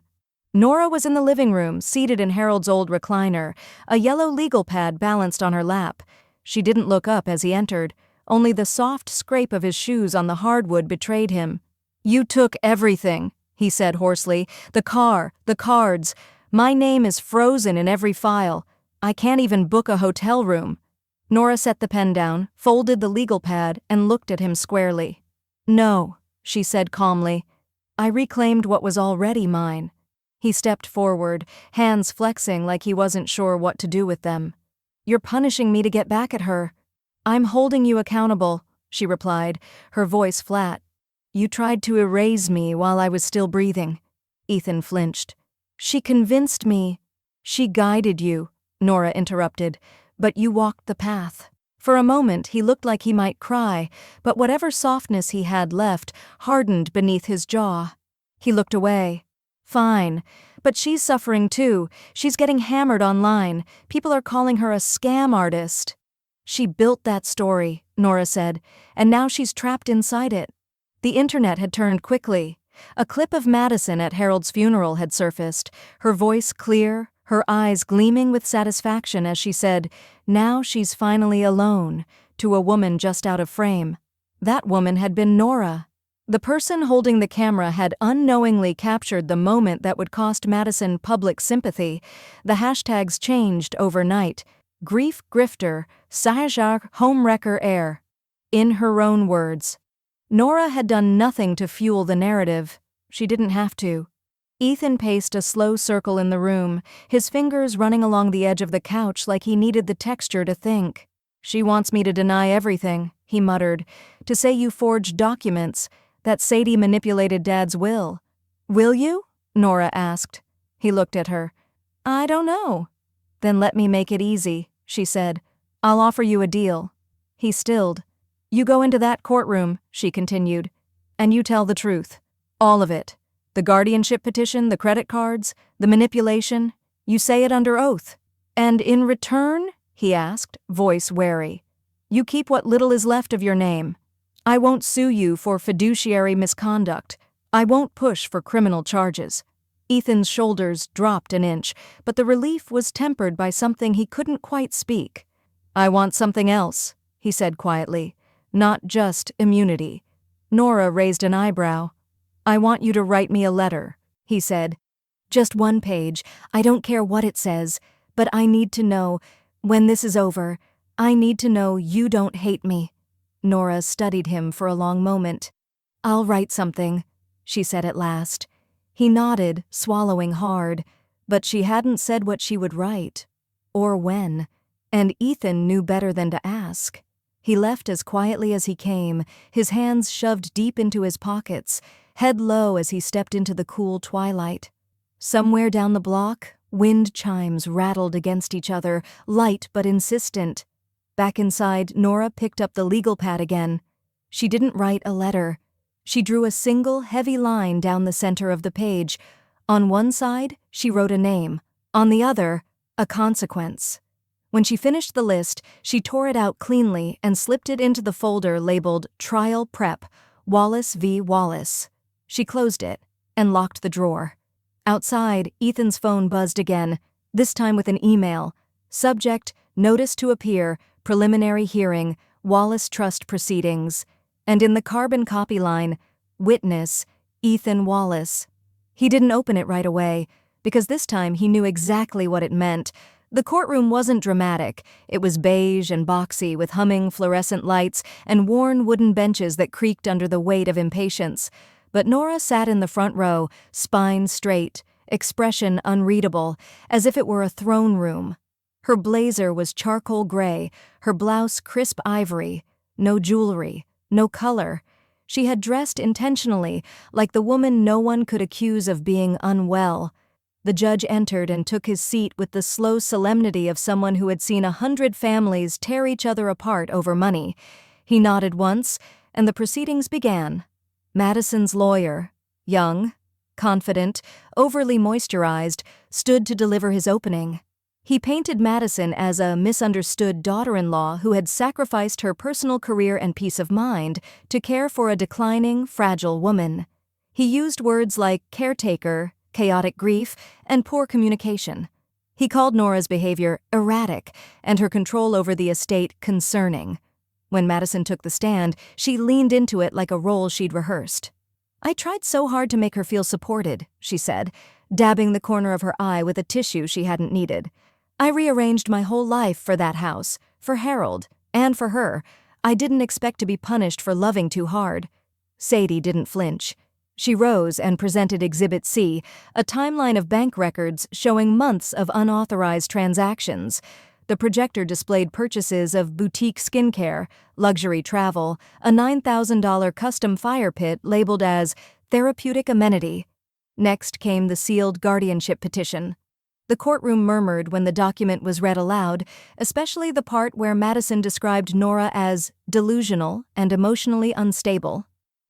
Nora was in the living room, seated in Harold's old recliner, a yellow legal pad balanced on her lap. She didn't look up as he entered. Only the soft scrape of his shoes on the hardwood betrayed him. "You took everything," he said hoarsely. "The car, the cards. My name is frozen in every file. I can't even book a hotel room." Nora set the pen down, folded the legal pad, and looked at him squarely. "No," she said calmly. "I reclaimed what was already mine." He stepped forward, hands flexing like he wasn't sure what to do with them. "You're punishing me to get back at her." "I'm holding you accountable," she replied, her voice flat. "You tried to erase me while I was still breathing." Ethan flinched. "She convinced me." "She guided you," Nora interrupted, "but you walked the path." For a moment he looked like he might cry, but whatever softness he had left hardened beneath his jaw. He looked away. "Fine, but she's suffering too. She's getting hammered online. People are calling her a scam artist." "She built that story," Nora said, "and now she's trapped inside it." The internet had turned quickly. A clip of Madison at Harold's funeral had surfaced, her voice clear, her eyes gleaming with satisfaction as she said, "Now she's finally alone," to a woman just out of frame. That woman had been Nora. The person holding the camera had unknowingly captured the moment that would cost Madison public sympathy. The hashtags changed overnight. Grief grifter, Sahajar homewrecker heir. In her own words. Nora had done nothing to fuel the narrative. She didn't have to. Ethan paced a slow circle in the room, his fingers running along the edge of the couch like he needed the texture to think. "She wants me to deny everything," he muttered, "to say you forged documents, that Sadie manipulated Dad's will." "Will you?" Nora asked. He looked at her. "I don't know." "Then let me make it easy," she said. "I'll offer you a deal." He stilled. "You go into that courtroom," she continued, "and you tell the truth. All of it. The guardianship petition, the credit cards, the manipulation. You say it under oath. And in return," he asked, voice wary, "you keep what little is left of your name. I won't sue you for fiduciary misconduct. I won't push for criminal charges." Ethan's shoulders dropped an inch, but the relief was tempered by something he couldn't quite speak. "I want something else," he said quietly. "Not just immunity." Nora raised an eyebrow. "I want you to write me a letter," he said. "Just one page. I don't care what it says, but I need to know, when this is over, I need to know you don't hate me." Nora studied him for a long moment. "I'll write something," she said at last. He nodded, swallowing hard, but she hadn't said what she would write, or when, and Ethan knew better than to ask. He left as quietly as he came, his hands shoved deep into his pockets, head low as he stepped into the cool twilight. Somewhere down the block, wind chimes rattled against each other, light but insistent. Back inside, Nora picked up the legal pad again. She didn't write a letter. She drew a single, heavy line down the center of the page. On one side, she wrote a name. On the other, a consequence. When she finished the list, she tore it out cleanly and slipped it into the folder labeled Trial Prep, Wallace v. Wallace. She closed it. and locked the drawer. Outside, Ethan's phone buzzed again, this time with an email. Subject, notice to appear, preliminary hearing, Wallace Trust proceedings. And in the carbon copy line, witness, Ethan Wallace. He didn't open it right away, because this time he knew exactly what it meant. The courtroom wasn't dramatic. It was beige and boxy, with humming fluorescent lights and worn wooden benches that creaked under the weight of impatience. But Nora sat in the front row, spine straight, expression unreadable, as if it were a throne room. Her blazer was charcoal gray, her blouse crisp ivory, no jewelry, no color. She had dressed intentionally, like the woman no one could accuse of being unwell. The judge entered and took his seat with the slow solemnity of someone who had seen 100 families tear each other apart over money. He nodded once, and the proceedings began. Madison's lawyer, young, confident, overly moisturized, stood to deliver his opening. He painted Madison as a misunderstood daughter-in-law who had sacrificed her personal career and peace of mind to care for a declining, fragile woman. He used words like caretaker, chaotic grief, and poor communication. He called Nora's behavior erratic and her control over the estate concerning. When Madison took the stand, she leaned into it like a role she'd rehearsed. "I tried so hard to make her feel supported," she said, dabbing the corner of her eye with a tissue she hadn't needed. "I rearranged my whole life for that house, for Harold, and for her. I didn't expect to be punished for loving too hard." Sadie didn't flinch. She rose and presented Exhibit C, a timeline of bank records showing months of unauthorized transactions. The projector displayed purchases of boutique skincare, luxury travel, a $9,000 custom fire pit labeled as therapeutic amenity. Next came the sealed guardianship petition. The courtroom murmured when the document was read aloud, especially the part where Madison described Nora as delusional and emotionally unstable.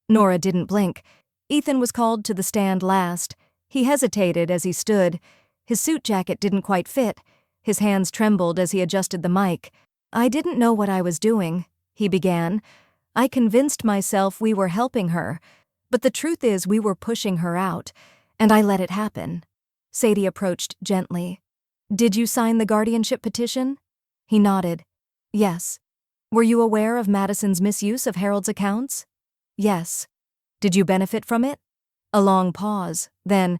Nora didn't blink. Ethan was called to the stand last. He hesitated as he stood. His suit jacket didn't quite fit. His hands trembled as he adjusted the mic. "I didn't know what I was doing," he began. "I convinced myself we were helping her, but the truth is we were pushing her out, and I let it happen." Sadie approached gently. "Did you sign the guardianship petition?" He nodded. "Yes." "Were you aware of Madison's misuse of Harold's accounts?" "Yes." "Did you benefit from it?" A long pause. Then,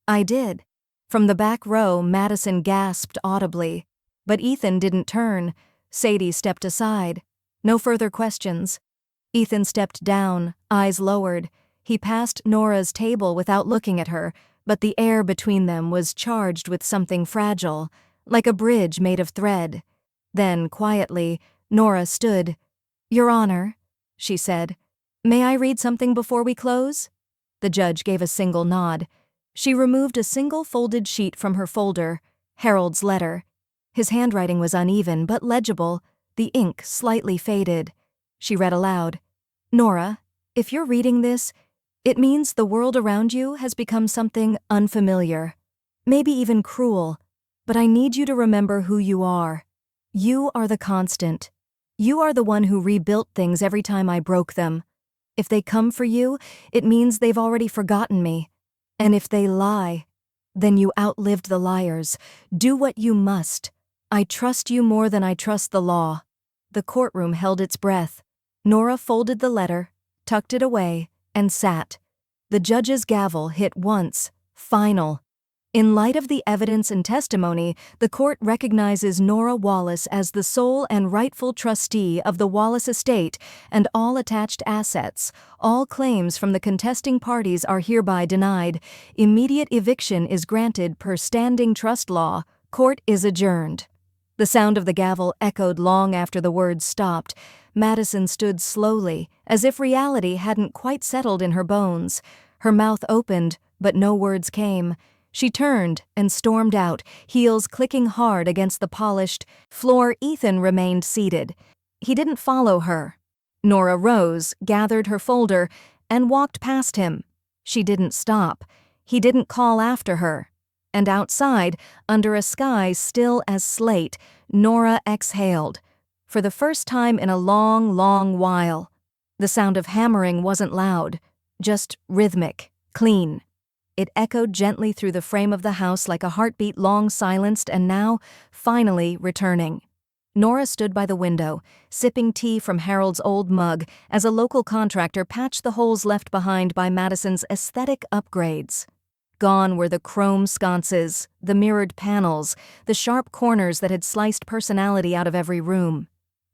"I did." From the back row, Madison gasped audibly. But Ethan didn't turn. Sadie stepped aside. No further questions. Ethan stepped down, eyes lowered. He passed Nora's table without looking at her, but the air between them was charged with something fragile, like a bridge made of thread. Then, quietly, Nora stood. "Your Honor," she said, "may I read something before we close?" The judge gave a single nod. She removed a single folded sheet from her folder, Harold's letter. His handwriting was uneven but legible, the ink slightly faded. She read aloud, "Nora, if you're reading this, it means the world around you has become something unfamiliar, maybe even cruel, but I need you to remember who you are. You are the constant. You are the one who rebuilt things every time I broke them. If they come for you, it means they've already forgotten me. And if they lie, then you outlived the liars. Do what you must. I trust you more than I trust the law." The courtroom held its breath. Nora folded the letter, tucked it away, and sat. The judge's gavel hit once, final. In light of the evidence and testimony, the court recognizes Nora Wallace as the sole and rightful trustee of the Wallace estate and all attached assets. All claims from the contesting parties are hereby denied. Immediate eviction is granted per standing trust law. Court is adjourned. The sound of the gavel echoed long after the words stopped. Madison stood slowly, as if reality hadn't quite settled in her bones. Her mouth opened, but no words came. She turned and stormed out, heels clicking hard against the polished floor. Ethan remained seated. He didn't follow her. Nora rose, gathered her folder, and walked past him. She didn't stop. He didn't call after her. And outside, under a sky still as slate, Nora exhaled. For the first time in a long, long while. The sound of hammering wasn't loud, just rhythmic, clean. It echoed gently through the frame of the house like a heartbeat long silenced and now, finally, returning. Nora stood by the window, sipping tea from Harold's old mug as a local contractor patched the holes left behind by Madison's aesthetic upgrades. Gone were the chrome sconces, the mirrored panels, the sharp corners that had sliced personality out of every room.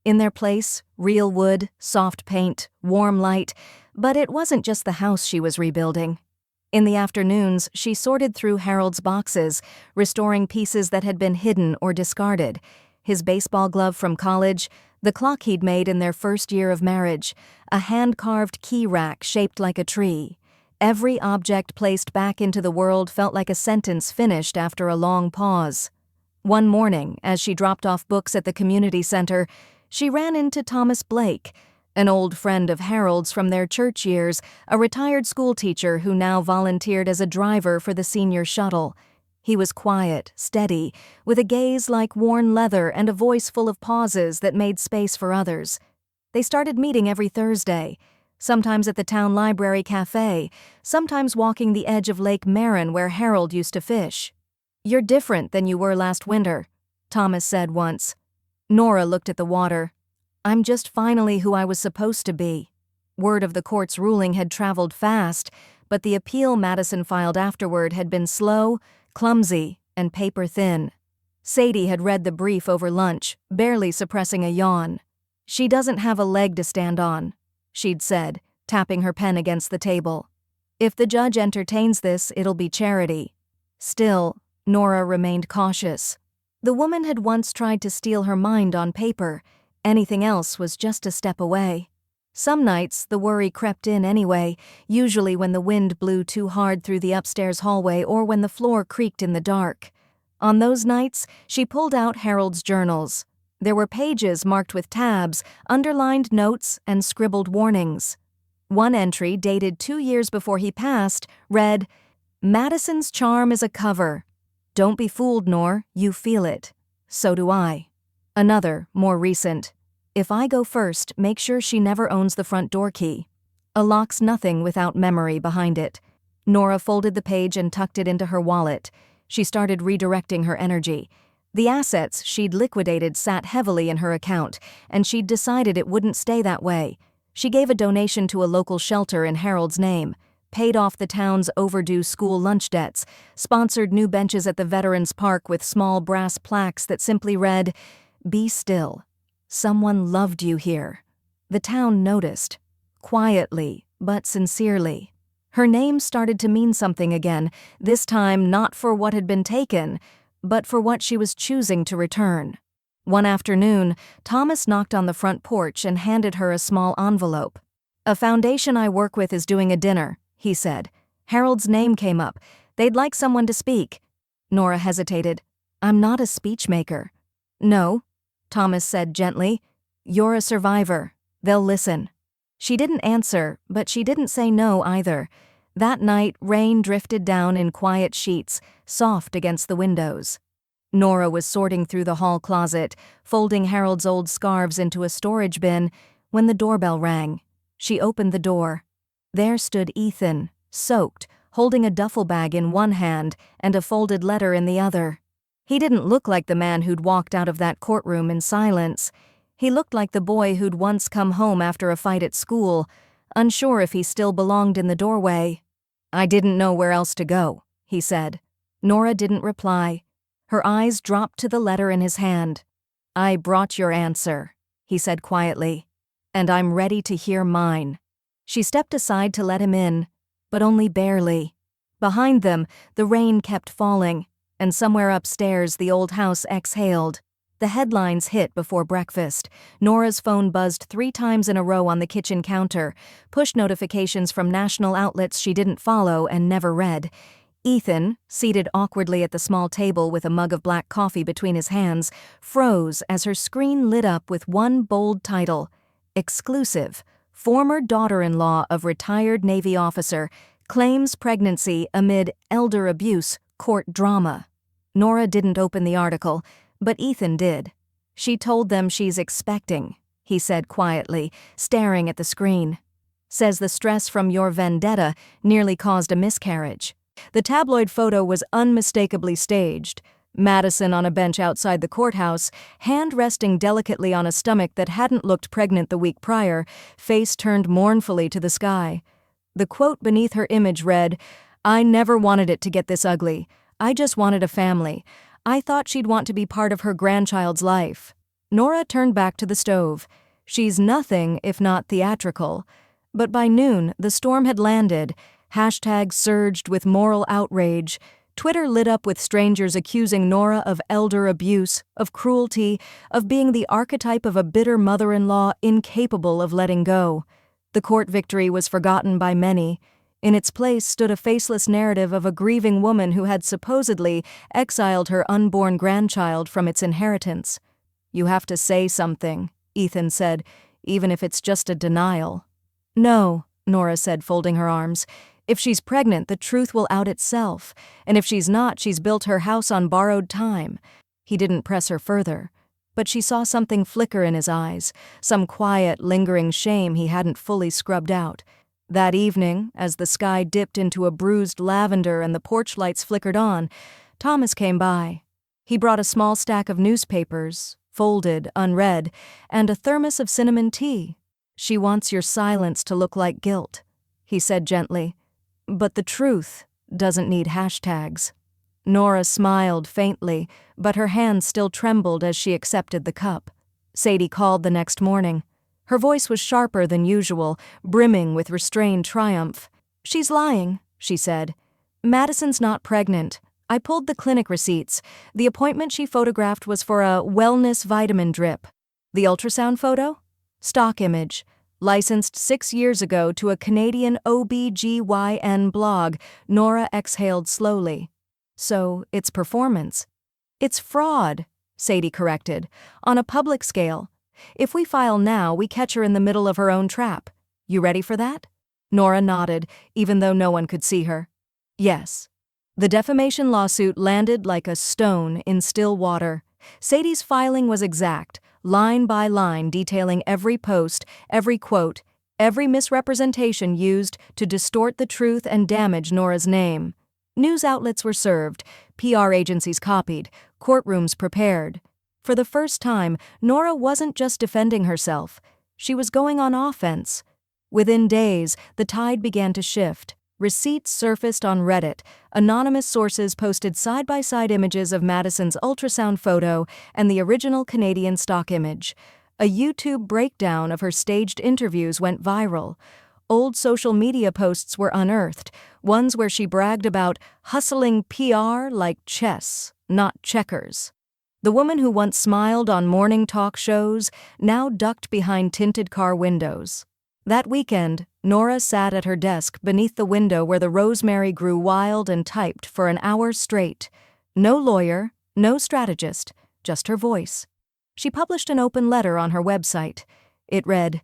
In their place, real wood, soft paint, warm light, but it wasn't just the house she was rebuilding. In the afternoons, she sorted through Harold's boxes, restoring pieces that had been hidden or discarded. His baseball glove from college, the clock he'd made in their first year of marriage, a hand-carved key rack shaped like a tree. Every object placed back into the world felt like a sentence finished after a long pause. One morning, as she dropped off books at the community center, she ran into Thomas Blake, an old friend of Harold's from their church years, a retired schoolteacher who now volunteered as a driver for the senior shuttle. He was quiet, steady, with a gaze like worn leather and a voice full of pauses that made space for others. They started meeting every Thursday, sometimes at the town library cafe, sometimes walking the edge of Lake Marin where Harold used to fish. "You're different than you were last winter," Thomas said once. Nora looked at the water. "I'm just finally who I was supposed to be." Word of the court's ruling had traveled fast, but the appeal Madison filed afterward had been slow, clumsy, and paper-thin. Sadie had read the brief over lunch, barely suppressing a yawn. "She doesn't have a leg to stand on," she'd said, tapping her pen against the table. "If the judge entertains this, it'll be charity." Still, Nora remained cautious. The woman had once tried to steal her mind on paper. Anything else was just a step away. Some nights, the worry crept in anyway, usually when the wind blew too hard through the upstairs hallway or when the floor creaked in the dark. On those nights, she pulled out Harold's journals. There were pages marked with tabs, underlined notes, and scribbled warnings. One entry, dated 2 years before he passed, read, "Madison's charm is a cover. Don't be fooled, Nor, you feel it. So do I." Another, more recent, "If I go first, make sure she never owns the front door key." A lock's nothing without memory behind it. Nora folded the page and tucked it into her wallet. She started redirecting her energy. The assets she'd liquidated sat heavily in her account, and she'd decided it wouldn't stay that way. She gave a donation to a local shelter in Harold's name, paid off the town's overdue school lunch debts, sponsored new benches at the Veterans Park with small brass plaques that simply read, "Be still. Someone loved you here." The town noticed. Quietly, but sincerely. Her name started to mean something again, this time not for what had been taken, but for what she was choosing to return. One afternoon, Thomas knocked on the front porch and handed her a small envelope. "A foundation I work with is doing a dinner," he said. "Harold's name came up. They'd like someone to speak." Nora hesitated. "I'm not a speechmaker." "No," Thomas said gently. "You're a survivor. They'll listen." She didn't answer, but she didn't say no either. That night, rain drifted down in quiet sheets, soft against the windows. Nora was sorting through the hall closet, folding Harold's old scarves into a storage bin, when the doorbell rang. She opened the door. There stood Ethan, soaked, holding a duffel bag in one hand and a folded letter in the other. He didn't look like the man who'd walked out of that courtroom in silence. He looked like the boy who'd once come home after a fight at school, unsure if he still belonged in the doorway. "I didn't know where else to go," he said. Nora didn't reply. Her eyes dropped to the letter in his hand. "I brought your answer," he said quietly, "and I'm ready to hear mine." She stepped aside to let him in, but only barely. Behind them, the rain kept falling, and somewhere upstairs the old house exhaled. The headlines hit before breakfast. Nora's phone buzzed 3 times in a row on the kitchen counter, push notifications from national outlets she didn't follow and never read. Ethan, seated awkwardly at the small table with a mug of black coffee between his hands, froze as her screen lit up with one bold title, "Exclusive. Former daughter-in-law of retired Navy officer claims pregnancy amid elder abuse, court drama." Nora didn't open the article, but Ethan did. "She told them she's expecting," he said quietly, staring at the screen. "Says the stress from your vendetta nearly caused a miscarriage." The tabloid photo was unmistakably staged. Madison on a bench outside the courthouse, hand resting delicately on a stomach that hadn't looked pregnant the week prior, face turned mournfully to the sky. The quote beneath her image read, "I never wanted it to get this ugly. I just wanted a family. I thought she'd want to be part of her grandchild's life." Nora turned back to the stove. She's nothing if not theatrical. But by noon, the storm had landed. Hashtags surged with moral outrage. Twitter lit up with strangers accusing Nora of elder abuse, of cruelty, of being the archetype of a bitter mother-in-law incapable of letting go. The court victory was forgotten by many. In its place stood a faceless narrative of a grieving woman who had supposedly exiled her unborn grandchild from its inheritance. "You have to say something," Ethan said, "even if it's just a denial." "No," Nora said, folding her arms. "If she's pregnant, the truth will out itself. And if she's not, she's built her house on borrowed time." He didn't press her further. But she saw something flicker in his eyes, some quiet, lingering shame he hadn't fully scrubbed out. That evening, as the sky dipped into a bruised lavender and the porch lights flickered on, Thomas came by. He brought a small stack of newspapers, folded, unread, and a thermos of cinnamon tea. "She wants your silence to look like guilt," he said gently. "But the truth doesn't need hashtags." Nora smiled faintly, but her hands still trembled as she accepted the cup. Sadie called the next morning. Her voice was sharper than usual, brimming with restrained triumph. "She's lying," she said. "Madison's not pregnant. I pulled the clinic receipts. The appointment she photographed was for a wellness vitamin drip. The ultrasound photo? Stock image. Licensed 6 years ago to a Canadian OB/GYN blog." Nora exhaled slowly. "So, it's performance." "It's fraud," Sadie corrected, "on a public scale. If we file now, we catch her in the middle of her own trap. You ready for that?" Nora nodded, even though no one could see her. "Yes." The defamation lawsuit landed like a stone in still water. Sadie's filing was exact, line by line detailing every post, every quote, every misrepresentation used to distort the truth and damage Nora's name. News outlets were served, PR agencies copied, courtrooms prepared. For the first time, Nora wasn't just defending herself. She was going on offense. Within days, the tide began to shift. Receipts surfaced on Reddit. Anonymous sources posted side-by-side images of Madison's ultrasound photo and the original Canadian stock image. A YouTube breakdown of her staged interviews went viral. Old social media posts were unearthed, ones where she bragged about hustling PR like chess, not checkers. The woman who once smiled on morning talk shows now ducked behind tinted car windows. That weekend, Nora sat at her desk beneath the window where the rosemary grew wild and typed for an hour straight. No lawyer, no strategist, just her voice. She published an open letter on her website. It read,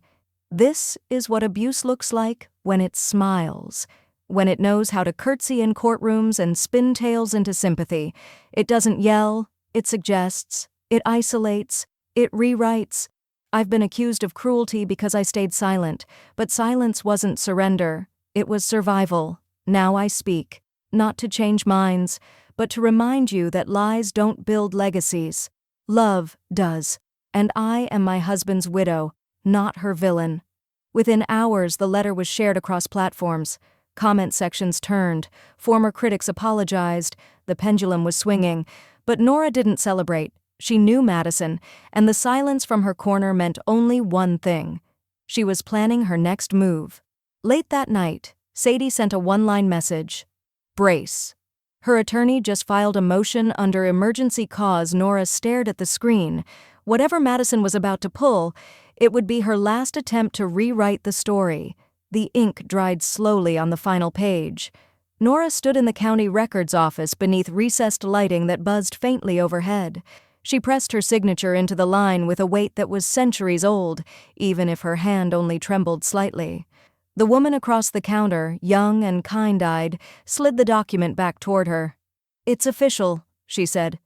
"This is what abuse looks like when it smiles, when it knows how to curtsy in courtrooms and spin tales into sympathy. It doesn't yell, it suggests, it isolates, it rewrites. I've been accused of cruelty because I stayed silent, but silence wasn't surrender, it was survival. Now I speak, not to change minds, but to remind you that lies don't build legacies. Love does, and I am my husband's widow, not her villain." Within hours, the letter was shared across platforms. Comment sections turned, former critics apologized, the pendulum was swinging, but Nora didn't celebrate. She knew Madison, and the silence from her corner meant only one thing. She was planning her next move. Late that night, Sadie sent a one-line message. "Brace." Her attorney just filed a motion under emergency cause. Nora stared at the screen. Whatever Madison was about to pull, it would be her last attempt to rewrite the story. The ink dried slowly on the final page. Nora stood in the county records office beneath recessed lighting that buzzed faintly overhead. She pressed her signature into the line with a weight that was centuries old, even if her hand only trembled slightly. The woman across the counter, young and kind-eyed, slid the document back toward her. "It's official," she said.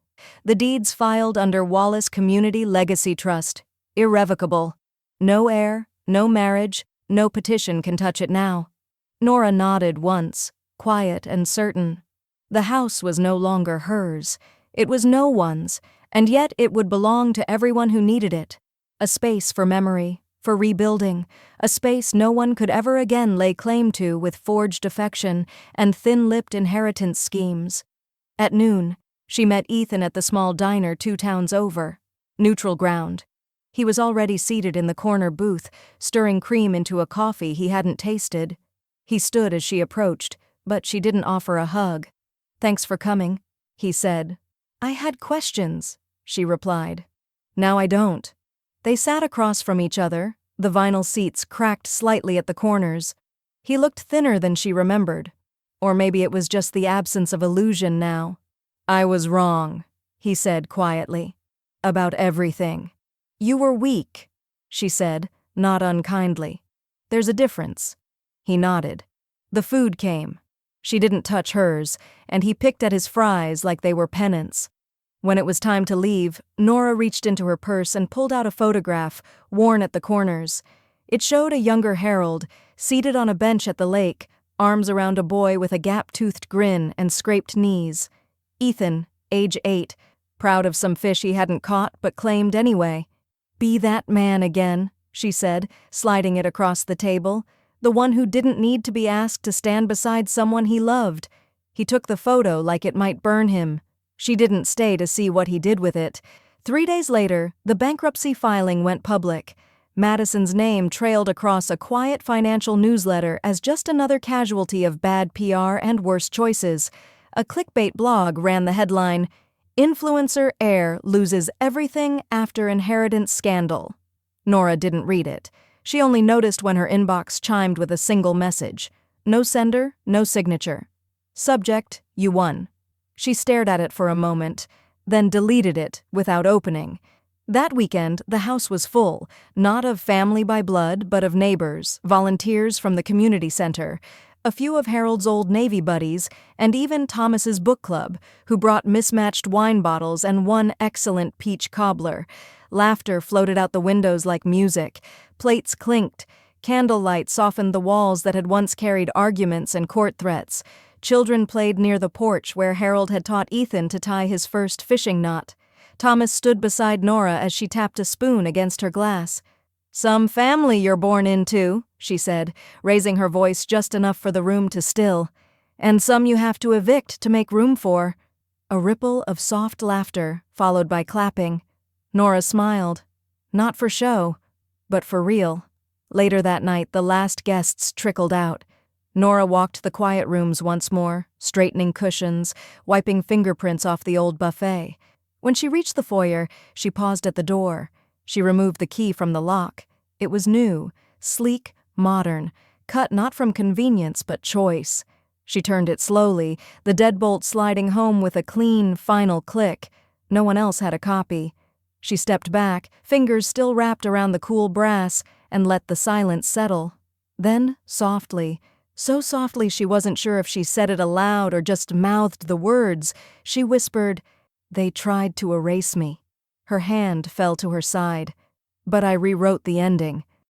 "The deed's filed under Wallace Community Legacy Trust. Irrevocable. No heir, no marriage, no petition can touch it now." Nora nodded once, quiet and certain. The house was no longer hers. It was no one's, and yet it would belong to everyone who needed it. A space for memory, for rebuilding, a space no one could ever again lay claim to with forged affection and thin-lipped inheritance schemes. At noon, she met Ethan at the small diner 2 towns over. Neutral ground. He was already seated in the corner booth, stirring cream into a coffee he hadn't tasted. He stood as she approached, but she didn't offer a hug. "Thanks for coming," he said. "I had questions," she replied. "Now I don't." They sat across from each other, the vinyl seats cracked slightly at the corners. He looked thinner than she remembered. Or maybe it was just the absence of illusion now. "I was wrong," he said quietly. "About everything." "You were weak," she said, not unkindly. "There's a difference." He nodded. The food came. She didn't touch hers, and he picked at his fries like they were penance. When it was time to leave, Nora reached into her purse and pulled out a photograph, worn at the corners. It showed a younger Harold, seated on a bench at the lake, arms around a boy with a gap-toothed grin and scraped knees. Ethan, age 8, proud of some fish he hadn't caught but claimed anyway. "Be that man again," she said, sliding it across the table. "The one who didn't need to be asked to stand beside someone he loved." He took the photo like it might burn him. She didn't stay to see what he did with it. 3 days later, the bankruptcy filing went public. Madison's name trailed across a quiet financial newsletter as just another casualty of bad PR and worse choices. A clickbait blog ran the headline, "Influencer heir loses everything after inheritance scandal." Nora didn't read it. She only noticed when her inbox chimed with a single message. No sender, no signature. Subject, "You won." She stared at it for a moment, then deleted it without opening. That weekend, the house was full, not of family by blood, but of neighbors, volunteers from the community center, a few of Harold's old Navy buddies, and even Thomas's book club, who brought mismatched wine bottles and one excellent peach cobbler. Laughter floated out the windows like music. Plates clinked. Candlelight softened the walls that had once carried arguments and court threats. Children played near the porch where Harold had taught Ethan to tie his first fishing knot. Thomas stood beside Nora as she tapped a spoon against her glass. "Some family you're born into," she said, raising her voice just enough for the room to still. "And some you have to evict to make room for." A ripple of soft laughter, followed by clapping. Nora smiled. Not for show, but for real. Later that night, the last guests trickled out. Nora walked the quiet rooms once more, straightening cushions, wiping fingerprints off the old buffet. When she reached the foyer, she paused at the door. She removed the key from the lock. It was new, sleek, modern, cut not from convenience but choice. She turned it slowly, the deadbolt sliding home with a clean, final click. No one else had a copy. She stepped back, fingers still wrapped around the cool brass, and let the silence settle. Then, softly, so softly she wasn't sure if she said it aloud or just mouthed the words, she whispered, "They tried to erase me." Her hand fell to her side. "But I rewrote the ending.